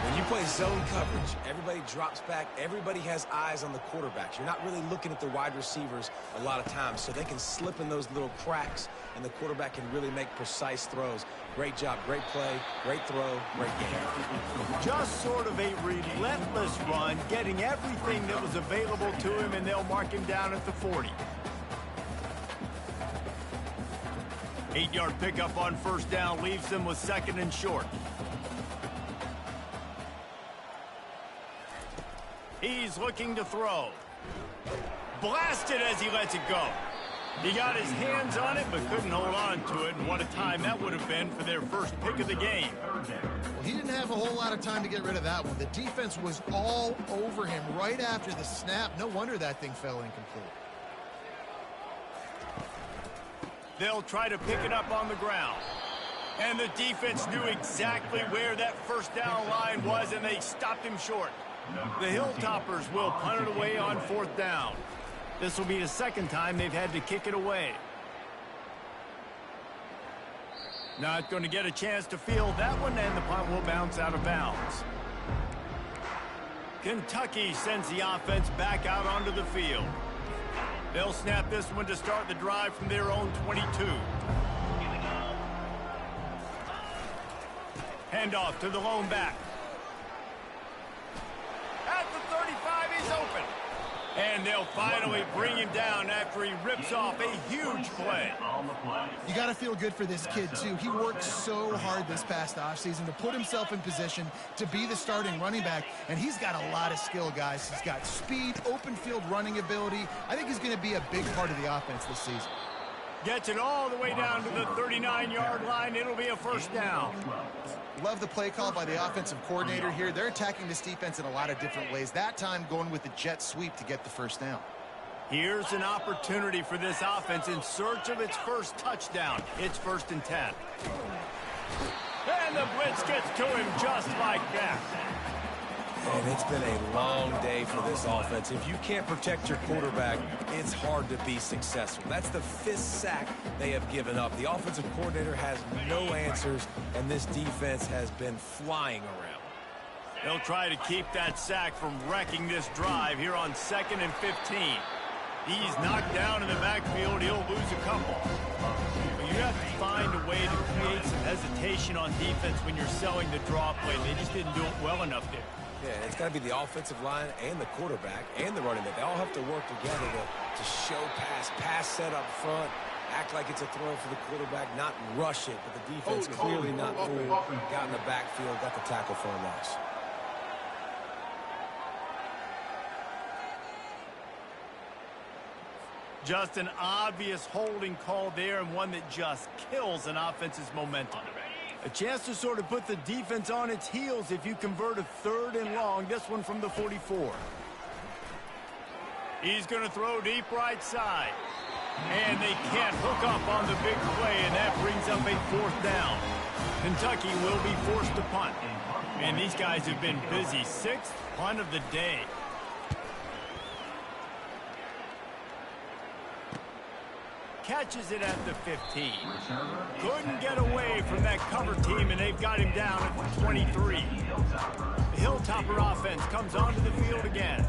B: When you play zone coverage, everybody drops back. Everybody has eyes on the quarterbacks. You're not really looking at the wide receivers a lot of times, so they can slip in those little cracks, and the quarterback can really make precise throws. Great job, great play, great throw, great game.
A: Just sort of a relentless run, getting everything that was available to him, and they'll mark him down at the 40. 8-yard pickup on first down leaves them with 2nd and short. He's looking to throw. Blasted as he lets it go. He got his hands on it, but couldn't hold on to it, and what a time that would have been for their first pick of the game.
C: Well, he didn't have a whole lot of time to get rid of that one. The defense was all over him right after the snap. No wonder that thing fell incomplete.
A: They'll try to pick it up on the ground. And the defense knew exactly where that first down line was, and they stopped him short. The Hilltoppers will punt it away on 4th down. This will be the 2nd time they've had to kick it away. Not going to get a chance to field that one, and the punt will bounce out of bounds. Kentucky sends the offense back out onto the field. They'll snap this one to start the drive from their own 22. Handoff to the lone back. At the 35, he's open. And they'll finally bring him down after he rips off a huge play.
C: You got to feel good for this kid, too. He worked so hard this past offseason to put himself in position to be the starting running back, and he's got a lot of skill, guys. He's got speed, open field running ability. I think he's going to be a big part of the offense this season.
A: Gets it all the way down to the 39-yard line. It'll be a first down.
C: Love the play call by the offensive coordinator here. They're attacking this defense in a lot of different ways. That time going with the jet sweep to get the first down.
A: Here's an opportunity for this offense in search of its first touchdown. It's 1st and 10. And the blitz gets to him just like that.
B: And it's been a long day for this offense. If you can't protect your quarterback, it's hard to be successful. That's the 5th sack they have given up. The offensive coordinator has no answers, and this defense has been flying around.
A: They'll try to keep that sack from wrecking this drive here on 2nd and 15. He's knocked down in the backfield. He'll lose a couple. But you have to find a way to create some hesitation on defense when you're selling the draw play. They just didn't do it well enough there.
B: Yeah, it's got to be the offensive line and the quarterback and the running back. They all have to work together to show pass set up front, act like it's a throw for the quarterback, not rush it, but the defense clearly not fooled. Got in the backfield, got the tackle for a loss.
A: Just an obvious holding call there, and one that just kills an offense's momentum. A chance to sort of put the defense on its heels if you convert a 3rd and long. This one from the 44. He's going to throw deep right side. And they can't hook up on the big play, and that brings up a 4th down. Kentucky will be forced to punt. And these guys have been busy. 6th punt of the day. Catches it at the 15. Couldn't get away from that cover team, and they've got him down at the 23. The Hilltopper offense comes onto the field again.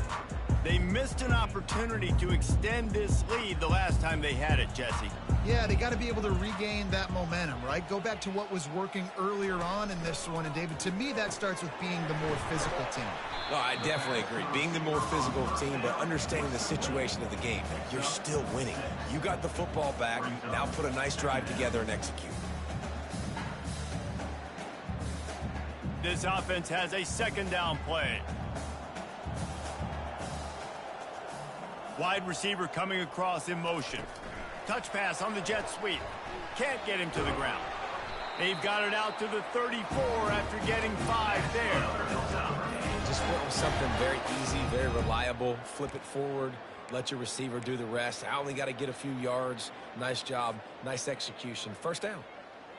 A: They missed an opportunity to extend this lead the last time they had it, Jesse.
C: Yeah, they got to be able to regain that momentum, right? right? Go back to what was working earlier on in this one. And, David, to me, that starts with being the more physical team.
B: No, I definitely agree. Being the more physical team, but understanding the situation of the game. You're still winning. You got the football back. Now put a nice drive together and execute.
A: This offense has a second down play. Wide receiver coming across in motion. Touch pass on the jet sweep. Can't get him to the ground. They've got it out to the 34 after getting 5 there.
B: Just went with something very easy, very reliable. Flip it forward. Let your receiver do the rest. I only got to get a few yards. Nice job. Nice execution. First down.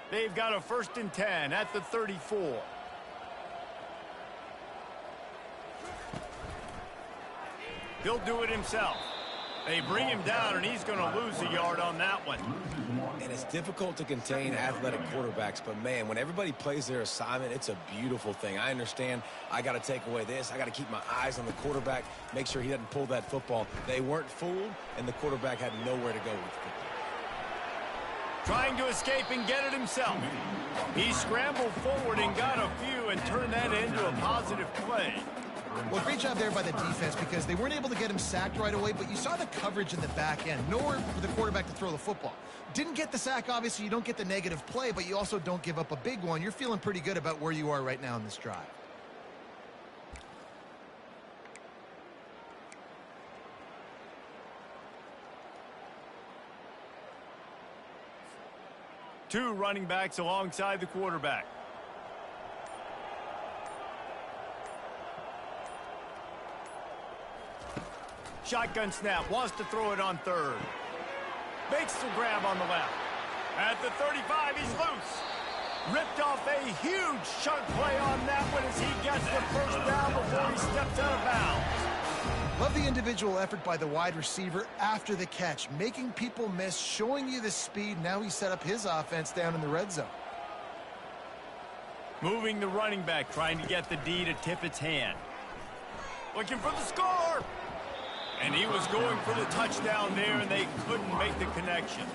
A: They've got a 1st and 10 at the 34. He'll do it himself. They bring him down, and he's going to lose a yard on that one.
B: And it's difficult to contain athletic quarterbacks, but, man, when everybody plays their assignment, it's a beautiful thing. I understand I got to take away this. I got to keep my eyes on the quarterback, make sure he doesn't pull that football. They weren't fooled, and the quarterback had nowhere to go with the football.
A: Trying to escape and get it himself. He scrambled forward and got a few and turned that into a positive play.
C: Well, great job there by the defense because they weren't able to get him sacked right away, but you saw the coverage in the back end. Nowhere for the quarterback to throw the football. Didn't get the sack, obviously. You don't get the negative play, but you also don't give up a big one. You're feeling pretty good about where you are right now in this drive.
A: Two running backs alongside the quarterback. Shotgun snap, wants to throw it on 3rd. Makes the grab on the left. At the 35, he's loose. Ripped off a huge chunk play on that one as he gets the 1st down before he steps out of bounds.
C: Love the individual effort by the wide receiver after the catch, making people miss, showing you the speed. Now he set up his offense down in the red zone.
A: Moving the running back, trying to get the D to tip its hand. Looking for the score. And he was going for the touchdown there, and they couldn't make the connection.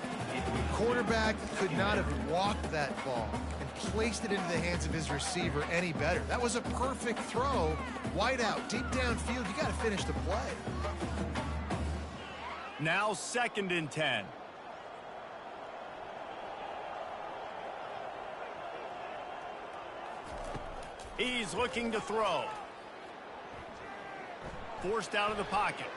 C: Quarterback could not have walked that ball and placed it into the hands of his receiver any better. That was a perfect throw. Wide out, deep downfield. You got to finish the play.
A: Now 2nd and 10. He's looking to throw. Forced out of the pocket.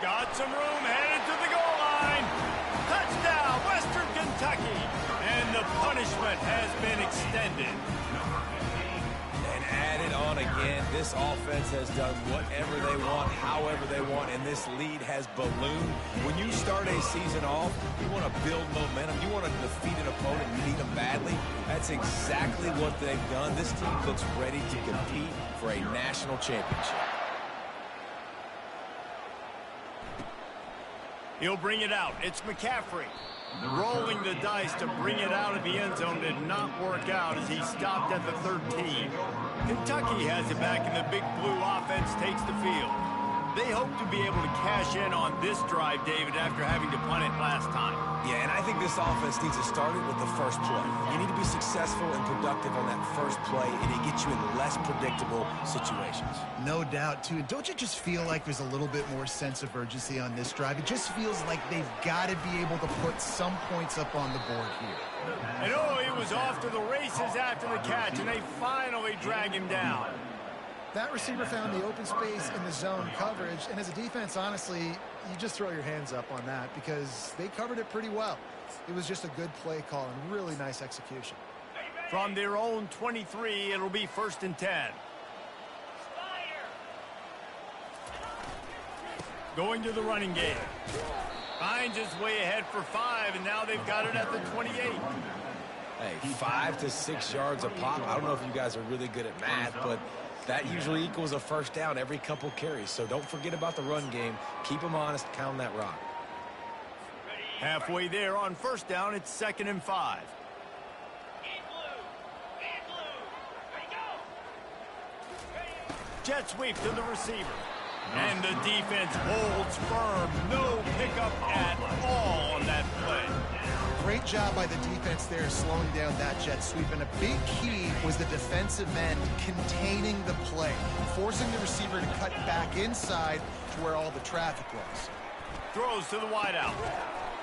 A: Got some room, headed to the goal line. Touchdown, Western Kentucky. And the punishment has been extended.
B: And added on again, this offense has done whatever they want, however they want, and this lead has ballooned. When you start a season off, you want to build momentum. You want to defeat an opponent. You need them badly. That's exactly what they've done. This team looks ready to compete for a national championship.
A: He'll bring it out. It's McCaffrey. Rolling the dice to bring it out of the end zone did not work out as he stopped at the 13. Kentucky has it back, and the Big Blue offense takes the field. They hope to be able to cash in on this drive, David, after having to punt it last time.
B: Yeah, and I think this offense needs to start it with the first play. You need to be successful and productive on that first play, and it gets you in less predictable situations.
C: No doubt, too. And don't you just feel like there's a little bit more sense of urgency on this drive? It just feels like they've got to be able to put some points up on the board here.
A: And oh, he was off to the races after the catch, and they finally drag him down.
C: That receiver found the open space in the zone coverage, and as a defense, honestly, you just throw your hands up on that because they covered it pretty well. It was just a good play call and really nice execution.
A: From their own 23, it'll be 1st and 10. Going to the running game. Finds his way ahead for 5, and now they've got it at the 28.
B: Hey, 5 to 6 yards a pop. I don't know if you guys are really good at math, but that usually equals a 1st down every couple carries. So don't forget about the run game. Keep them honest. Pound that rock.
A: Halfway there on 1st down, it's 2nd and 5. Jet sweep to the receiver. And the defense holds firm. No pickup at all on that play.
C: Great job by the defense there slowing down that jet sweep. And a big key was the defensive end containing the play, forcing the receiver to cut back inside to where all the traffic was.
A: Throws to the wideout.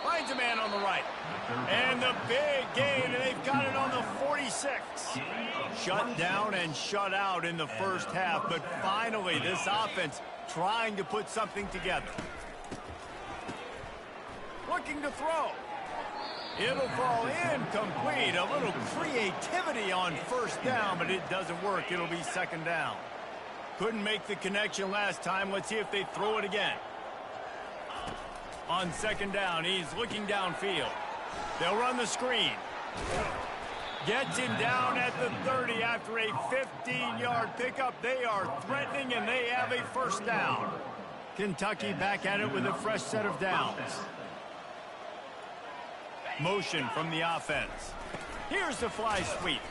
A: Finds a man on the right. And the big gain, and they've got it on the 46. Shut down and shut out in the first half, but finally this offense trying to put something together. Looking to throw. It'll fall incomplete. A little creativity on first down, but it doesn't work. It'll be second down. Couldn't make the connection last time. Let's see if they throw it again. On second down, he's looking downfield. They'll run the screen. Gets him down at the 30 after a 15-yard pickup. They are threatening, and they have a first down. Kentucky back at it with a fresh set of downs. Motion from the offense. Here's the fly sweep.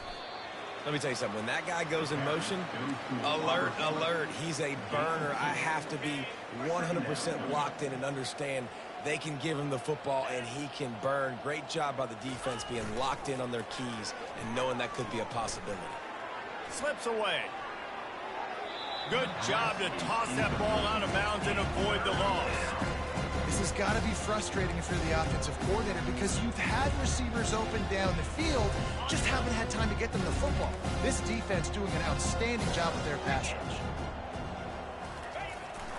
B: Let me tell you something. When that guy goes in motion, alert, alert. He's a burner. I have to be 100% locked in and understand they can give him the football and he can burn. Great job by the defense being locked in on their keys and knowing that could be a possibility.
A: Slips away. Good job to toss that ball out of bounds and avoid the loss.
C: This has got to be frustrating if you're the offensive coordinator because you've had receivers open down the field, just haven't had time to get them the football. This defense doing an outstanding job with their pass rush.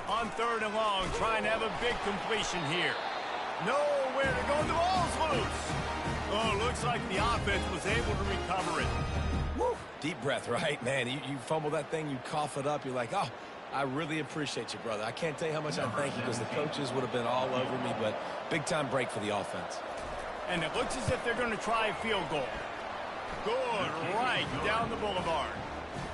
A: On third and long, trying to have a big completion here. Nowhere to go. The ball's loose. Oh, looks like the offense was able to recover it.
B: Woo. Deep breath, right? Man, you fumble that thing, you cough it up, you're like, oh, I really appreciate you, brother. I can't tell you how much I thank you because the coaches would have been all over me, but big-time break for the offense.
A: And it looks as if they're going to try a field goal. Good, right down the boulevard.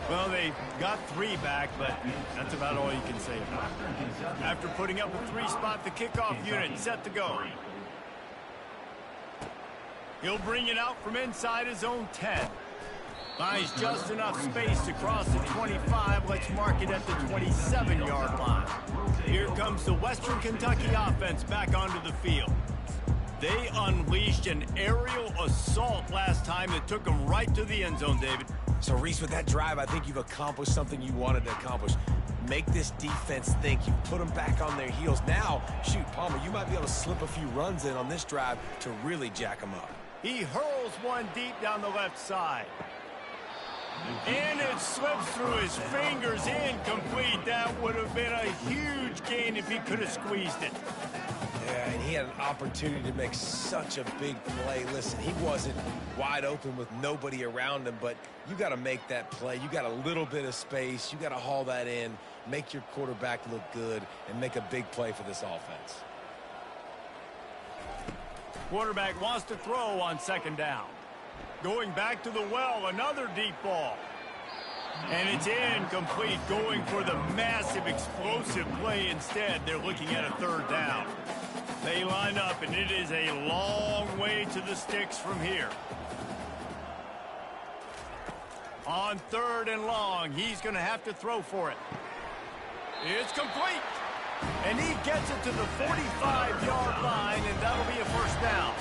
A: Well, they got 3 back, but that's about all you can say about it. After putting up a 3-spot, the kickoff unit set to go. He'll bring it out from inside his own 10. Finds just enough space to cross the 25. Let's mark it at the 27-yard line. Here comes the Western Kentucky offense back onto the field. They unleashed an aerial assault last time that took them right to the end zone, David.
B: So, Reese, with that drive, I think you've accomplished something you wanted to accomplish. Make this defense think. You've put them back on their heels. Now, shoot, Palmer, you might be able to slip a few runs in on this drive to really jack them up.
A: He hurls one deep down the left side. And it slips through his fingers, incomplete. That would have been a huge gain if he could have squeezed it.
B: Yeah, and he had an opportunity to make such a big play. Listen, he wasn't wide open with nobody around him, but you got to make that play. You got a little bit of space. You got to haul that in, make your quarterback look good, and make a big play for this offense.
A: Quarterback wants to throw on second down. Going back to the well, another deep ball. And it's incomplete, going for the massive explosive play instead. They're looking at a third down. They line up, and it is a long way to the sticks from here. On third and long, he's going to have to throw for it. It's complete. And he gets it to the 45-yard line, and that'll be a first down.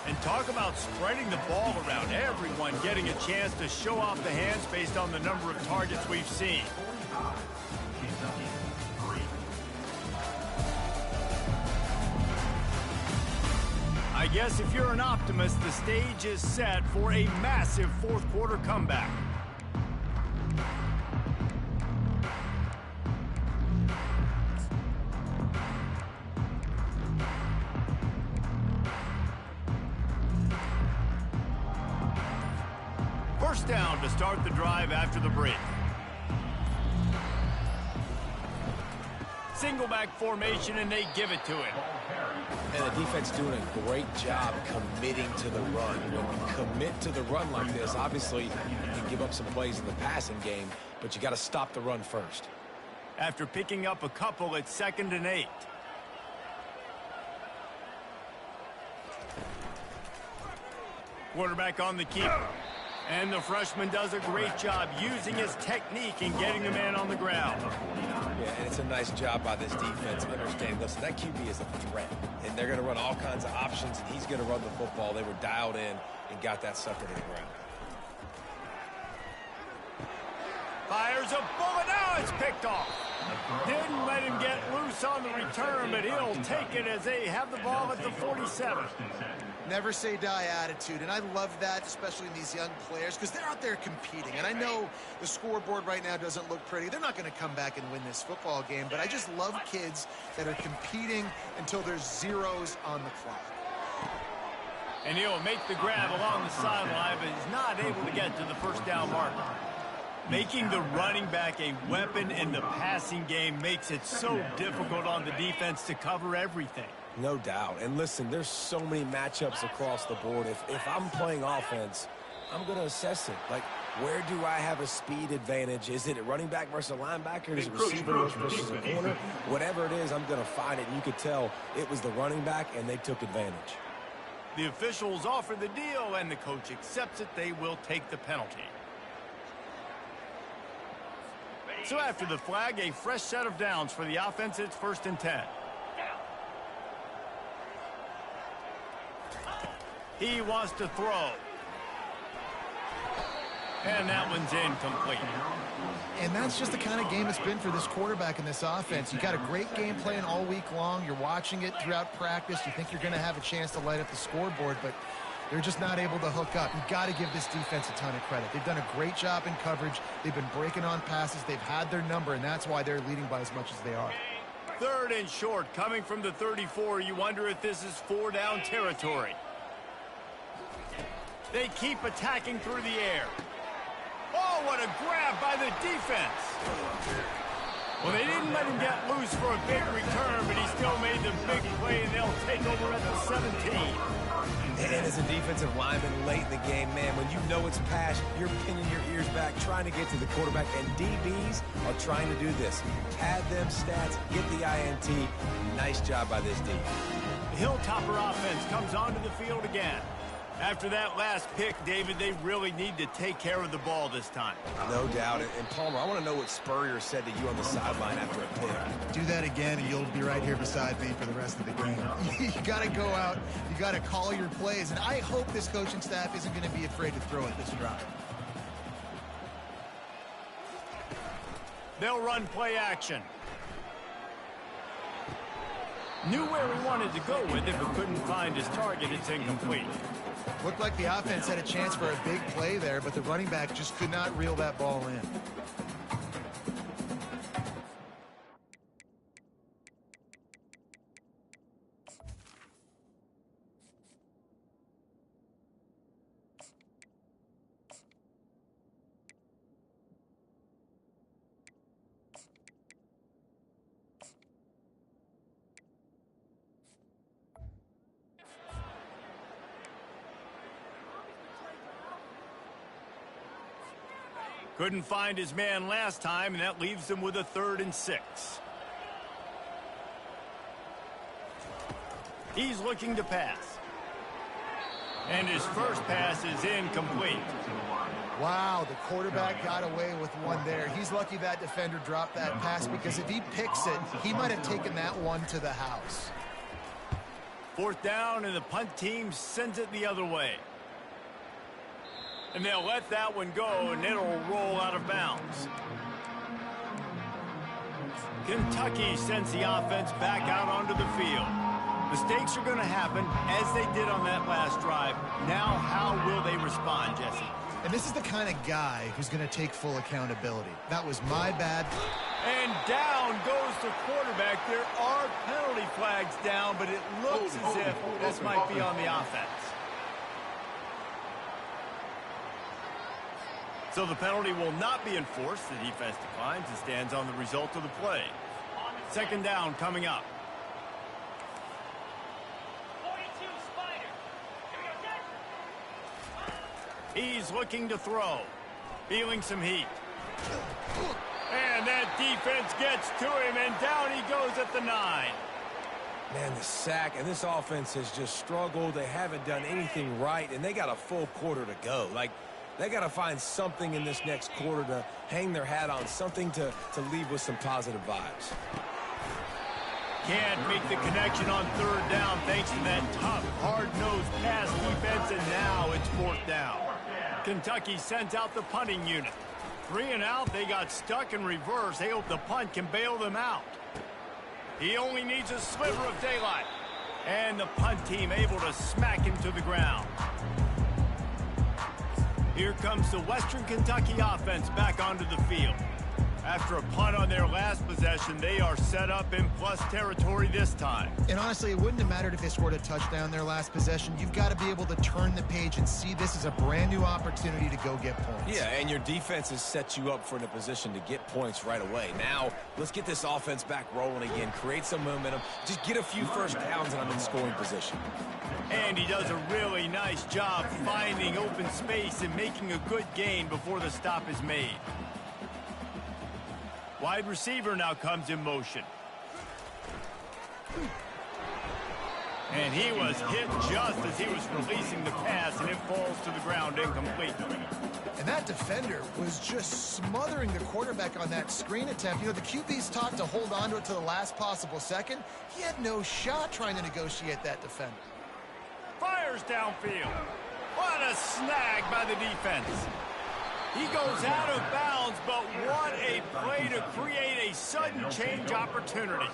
A: And talk about spreading the ball around. Everyone getting a chance to show off the hands based on the number of targets we've seen. I guess if you're an optimist, the stage is set for a massive fourth quarter comeback. First down to start the drive after the break. Single back formation, and they give it to him.
B: And the defense doing a great job committing to the run. When you commit to the run like this, obviously you can give up some plays in the passing game, but you got to stop the run first.
A: After picking up a couple, it's 2nd and 8. Quarterback on the keeper. And the freshman does a great job using his technique and getting the man on the ground.
B: Yeah, and it's a nice job by this defense understanding, listen, that QB is a threat, and they're going to run all kinds of options, and he's going to run the football. They were dialed in and got that sucker to the ground.
A: Fires a bullet. Now it's picked off. Didn't let him get loose on the return, but he'll take it as they have the ball at the 47.
C: Never say die attitude, and I love that, especially in these young players, because they're out there competing. And I know the scoreboard right now doesn't look pretty. They're not going to come back and win this football game, but I just love kids that are competing until there's zeros on the clock.
A: And he'll make the grab along the sideline, but he's not able to get to the first down marker. Making the running back a weapon in the passing game makes it so difficult on the defense to cover everything.
B: No doubt. And listen, there's so many matchups across the board. If I'm playing offense, I'm going to assess it. Like, where do I have a speed advantage? Is it a running back versus a linebacker? Is it receiver versus a corner? Whatever it is, I'm going to find it. And you could tell it was the running back, and they took advantage.
A: The officials offer the deal, and the coach accepts it. They will take the penalty. So after the flag, a fresh set of downs for the offense. It's 1st and 10. He wants to throw. And that one's incomplete.
C: And that's just the kind of game it's been for this quarterback in this offense. You got a great game plan all week long. You're watching it throughout practice. You think you're going to have a chance to light up the scoreboard, but they're just not able to hook up. You've got to give this defense a ton of credit. They've done a great job in coverage. They've been breaking on passes. They've had their number, and that's why they're leading by as much as they are.
A: 3rd and short, coming from the 34. You wonder if this is 4-down territory. They keep attacking through the air. Oh, what a grab by the defense. Well, they didn't let him get loose for a big return, but he still made the big play, and they'll take over at the 17.
B: And as a defensive lineman late in the game, man, when you know it's pass, you're pinning your ears back, trying to get to the quarterback, and DBs are trying to do this. Pad them stats, get the INT. Nice job by this D.
A: The Hilltopper offense comes onto the field again. After that last pick, David, they really need to take care of the ball this time.
B: No doubt. And Palmer, I want to know what Spurrier said to you on the sideline after a pick.
C: Do that again, and you'll be right here beside me for the rest of the game. You got to go out. You got to call your plays. And I hope this coaching staff isn't going to be afraid to throw it this drive.
A: They'll run play action. Knew where he wanted to go with it, but couldn't find his target. It's incomplete.
C: Looked like the offense had a chance for a big play there, but the running back just could not reel that ball in.
A: Couldn't find his man last time, and that leaves them with a 3rd and 6. He's looking to pass. And his first pass is incomplete.
C: Wow, the quarterback got away with one there. He's lucky that defender dropped that pass, because if he picks it, he might have taken that one to the house.
A: 4th down, and the punt team sends it the other way. And they'll let that one go, and it'll roll out of bounds. Kentucky sends the offense back out onto the field. Mistakes are going to happen, as they did on that last drive. Now, how will they respond, Jesse?
C: And this is the kind of guy who's going to take full accountability. That was my bad.
A: And down goes the quarterback. There are penalty flags down, but it looks as if this might be on the offense. So the penalty will not be enforced. The defense declines and stands on the result of the play. 2nd down coming up.
F: 42 Spider. Here we go,
A: He's looking to throw. Feeling some heat. And that defense gets to him, and down he goes at the 9.
B: Man, the sack, and this offense has just struggled. They haven't done anything right, and they got a full quarter to go. Like, They got to find something in this next quarter to hang their hat on, something to leave with some positive vibes.
A: Can't make the connection on third down thanks to that tough, hard-nosed pass defense, and now it's fourth down. Kentucky sends out the punting unit. 3 and out, they got stuck in reverse. They hope the punt can bail them out. He only needs a sliver of daylight. And the punt team able to smack him to the ground. Here comes the Western Kentucky offense back onto the field. After a punt on their last possession, they are set up in plus territory this time.
C: And honestly, it wouldn't have mattered if they scored a touchdown their last possession. You've got to be able to turn the page and see this as a brand new opportunity to go get points.
B: Yeah, and your defense has set you up for a position to get points right away. Now, let's get this offense back rolling again, create some momentum, just get a few first downs, and I'm in scoring position.
A: And he does a really nice job finding open space and making a good gain before the stop is made. Wide receiver now comes in motion. And he was hit just as he was releasing the pass, and it falls to the ground incomplete.
C: And that defender was just smothering the quarterback on that screen attempt. You know, the QB's taught to hold on to it to the last possible second. He had no shot trying to negotiate that defender.
A: Fires downfield. What a snag by the defense. He goes out of bounds, but what a play to create a sudden change opportunity.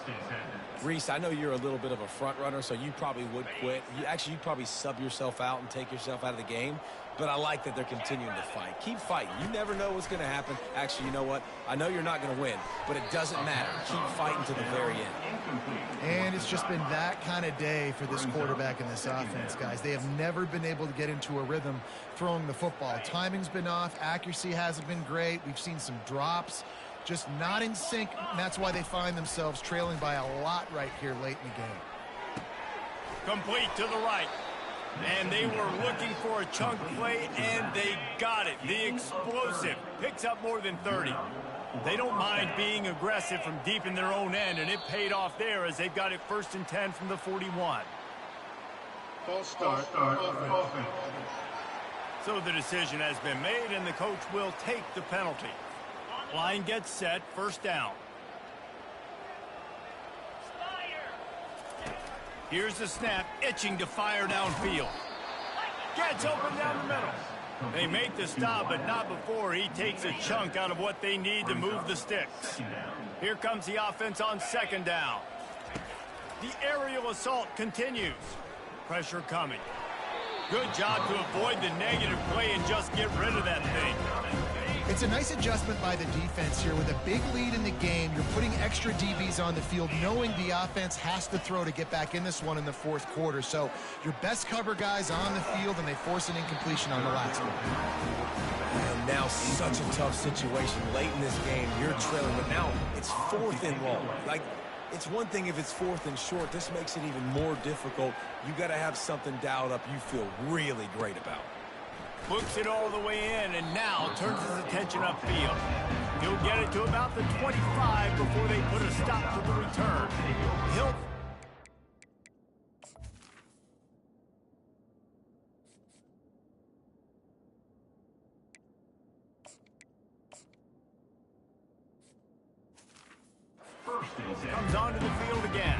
B: Reese, I know you're a little bit of a front runner, so you probably would quit. You'd probably sub yourself out and take yourself out of the game. But I like that they're continuing to fight. Keep fighting. You never know what's going to happen. Actually, you know what? I know you're not going to win, but it doesn't matter. Keep fighting to the very end.
C: And it's just been that kind of day for this quarterback and this offense, guys. They have never been able to get into a rhythm throwing the football. Timing's been off. Accuracy hasn't been great. We've seen some drops. Just not in sync, and that's why they find themselves trailing by a lot right here late in the game.
A: Complete to the right. And they were looking for a chunk play, and they got it. The explosive picks up more than 30. They don't mind being aggressive from deep in their own end, and it paid off there as they've got it 1st and 10 from the 41.
D: False start. Offense.
A: So the decision has been made, and the coach will take the penalty. Line gets set, 1st down. Here's the snap, itching to fire downfield. Gets open down the middle. They make the stop, but not before he takes a chunk out of what they need to move the sticks. Here comes the offense on 2nd down. The aerial assault continues. Pressure coming. Good job to avoid the negative play and just get rid of that thing.
C: It's a nice adjustment by the defense here. With a big lead in the game, you're putting extra DBs on the field, knowing the offense has to throw to get back in this one in the 4th quarter. So your best cover guys on the field, and they force an incompletion on the last one.
B: And now such a tough situation late in this game. You're trailing, but now it's 4th and long. Like, it's one thing if it's 4th and short. This makes it even more difficult. You got to have something dialed up you feel really great about.
A: Looks it all the way in, and now turns his attention upfield. He'll get it to about the 25 before they put a stop to the return. He'll... comes onto the field again.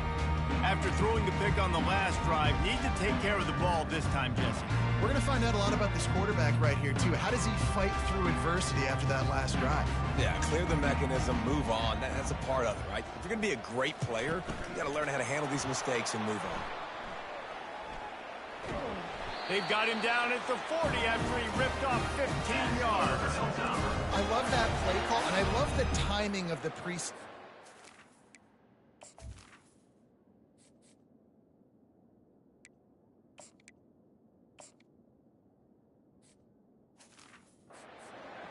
A: After throwing the pick on the last drive, need to take care of the ball this time, Jesse.
C: We're going to find out a lot about this quarterback right here, too. How does he fight through adversity after that last drive?
B: Yeah, clear the mechanism, move on. That's a part of it, right? If you're going to be a great player, you got to learn how to handle these mistakes and move on.
A: They've got him down at the 40 after he ripped off 15 yards.
C: I love that play call, and I love the timing of the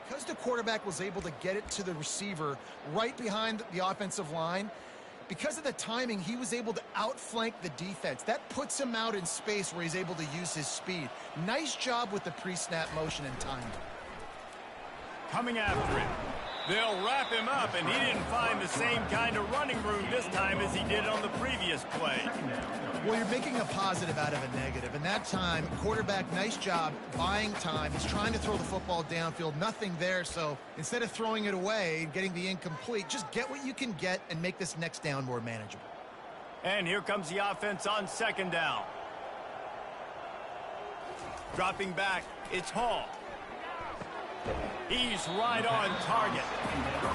C: Because the quarterback was able to get it to the receiver right behind the offensive line, because of the timing, he was able to outflank the defense. That puts him out in space where he's able to use his speed. Nice job with the pre-snap motion and timing.
A: Coming after him. They'll wrap him up, and he didn't find the same kind of running room this time as he did on the previous play.
C: Well, you're making a positive out of a negative, and that time, quarterback, nice job buying time. He's trying to throw the football downfield, nothing there, so instead of throwing it away and getting the incomplete, just get what you can get and make this next down more manageable.
A: And here comes the offense on second down. Dropping back, it's Hall. He's right on target.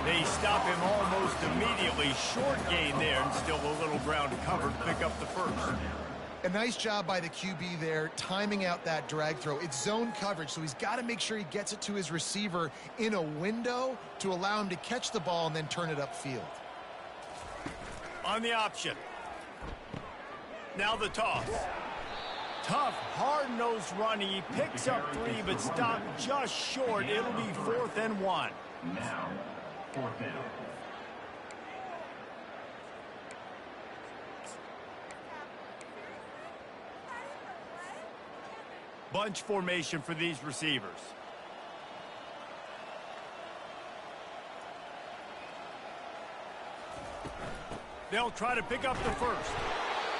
A: They stop him almost immediately. Short gain there, and still a little ground covered to pick up the first.
C: A nice job by the QB there, timing out that drag throw. It's zone coverage, so he's got to make sure he gets it to his receiver in a window to allow him to catch the ball and then turn it upfield.
A: On the option. Now the toss. Tough, hard-nosed running. He picks up 3, but stopped just short. It'll be 4th and 1.
E: Now, 4th down.
A: Bunch formation for these receivers. They'll try to pick up the first.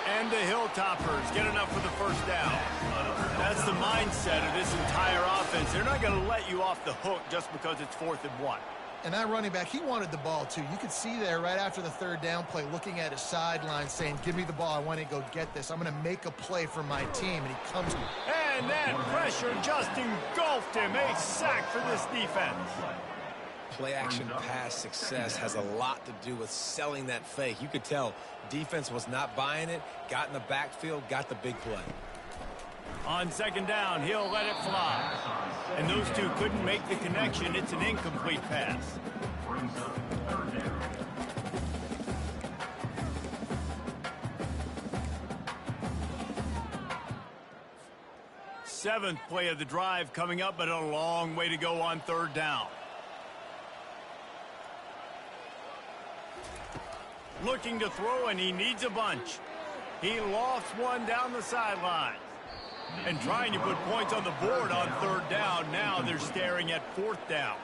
A: And the Hilltoppers get enough for the first down. That's the mindset of this entire offense. They're not going to let you off the hook just because it's 4th and 1.
C: And that running back, he wanted the ball, too. You could see there right after the third down play, looking at his sideline, saying, give me the ball. I want to go get this. I'm going to make a play for my team. And he comes.
A: And that pressure just engulfed him. A sack for this defense.
B: Play-action pass success has a lot to do with selling that fake. You could tell defense was not buying it, got in the backfield, got the big play.
A: On second down, he'll let it fly. And those two couldn't make the connection. It's an incomplete pass.
E: Brings up 3rd down.
A: Seventh play of the drive coming up, but a long way to go on 3rd down. Looking to throw, and he needs a bunch. He lost one down the sideline. And trying to put points on the board on 3rd down. Now they're staring at 4th down.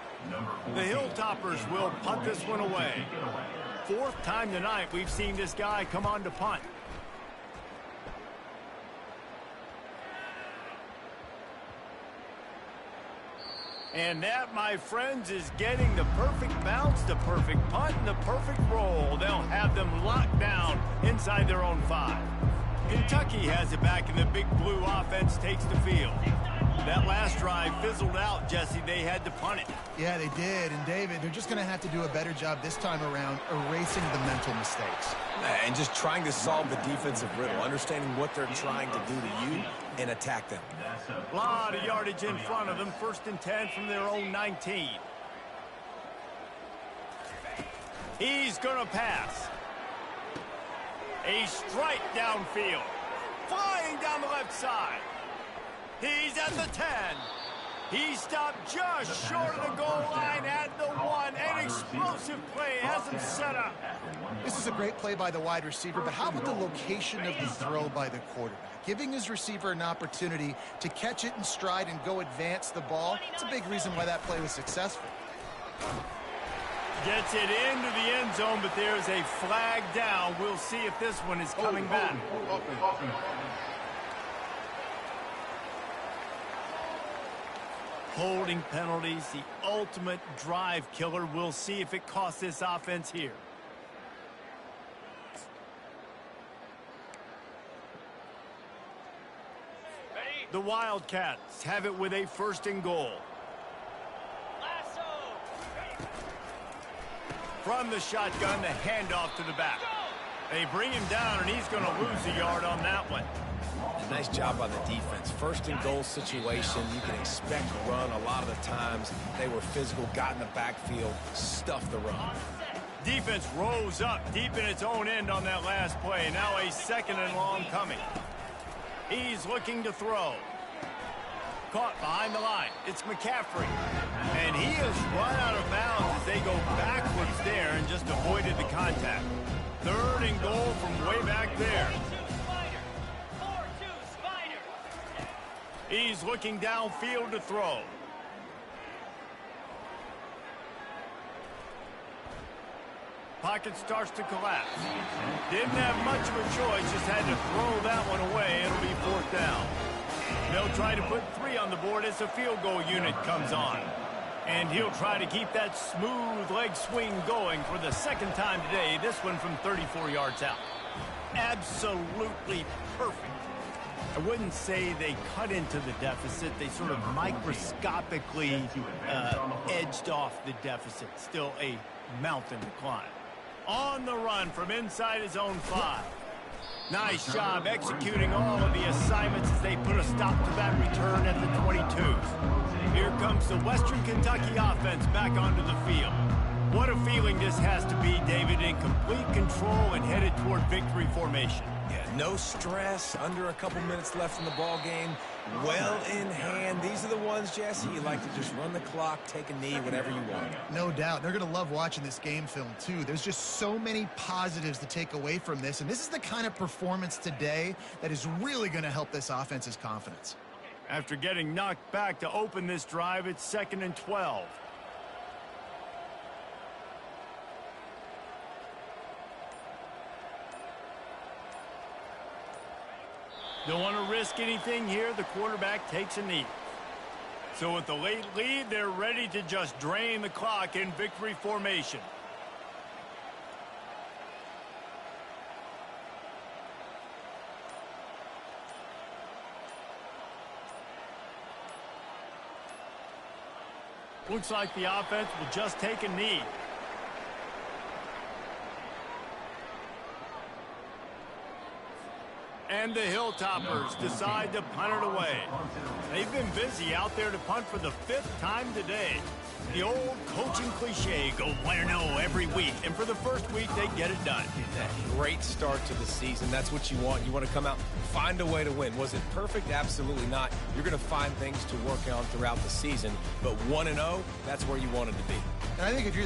A: The Hilltoppers will punt this one away. 4th time tonight we've seen this guy come on to punt. And that, my friends, is getting the perfect bounce, the perfect punt, and the perfect roll. They'll have them locked down inside their own 5. Kentucky has it back, and the big blue offense takes the field. That last drive fizzled out, Jesse. They had to punt it.
C: Yeah, they did. And, David, they're just going to have to do a better job this time around erasing the mental mistakes.
B: And just trying to solve the defensive riddle, understanding what they're trying to do to you and attack them.
A: A lot of yardage in front of them. 1st and 10 from their own 19. He's going to pass. A strike downfield. Flying down the left side. He's at the 10. He stopped just short of the goal line at the 1. An explosive play has him set up.
C: This is a great play by the wide receiver, but how about the location of the throw by the quarterback? Giving his receiver an opportunity to catch it in stride and go advance the ball. It's a big reason why that play was successful.
A: Gets it into the end zone, but there's a flag down. We'll see if this one is coming back. Holding penalties, the ultimate drive killer. We'll see if it costs this offense here. The Wildcats have it with a 1st and goal. From the shotgun, the handoff to the back. They bring him down, and he's going to lose a yard on that one.
B: Nice job by the defense. 1st and goal situation, you can expect a run. A lot of the times they were physical, got in the backfield, stuffed the run.
A: Defense rose up deep in its own end on that last play. Now a 2nd and long coming. He's looking to throw. Caught behind the line. It's McCaffrey. And he has run out of bounds as they go backwards there and just avoided the contact. 3rd and goal from way back there. He's looking downfield to throw. pocket starts to collapse. Didn't have much of a choice, just had to throw that one away. It'll be 4th down. They'll try to put 3 on the board as the field goal unit comes on. And he'll try to keep that smooth leg swing going for the 2nd time today, this one from 34 yards out. Absolutely perfect. I wouldn't say they cut into the deficit. They sort of microscopically edged off the deficit. Still a mountain to climb. On the run from inside his own 5. Nice job executing all of the assignments as they put a stop to that return at the 22. Here comes the Western Kentucky offense back onto the field. What a feeling this has to be, David, in complete control and headed toward victory formation.
B: Yeah, no stress, under a couple minutes left in the ball game, well in hand. These are the ones, Jesse, you like to just run the clock, take a knee, whatever you want.
C: No doubt. They're going to love watching this game film, too. There's just so many positives to take away from this, and this is the kind of performance today that is really going to help this offense's confidence.
A: After getting knocked back to open this drive, it's 2nd and 12. Don't want to risk anything here. The quarterback takes a knee. So with the late lead, they're ready to just drain the clock in victory formation. Looks like the offense will just take a knee. And the Hilltoppers decide to punt it away. They've been busy out there to punt for the 5th time today. The old coaching cliche, go 1-0 every week. And for the first week, they get it done.
B: Great start to the season. That's what you want. You want to come out, find a way to win. Was it perfect? Absolutely not. You're going to find things to work on throughout the season. But 1-0, that's where you wanted to be.
C: And I think if you're the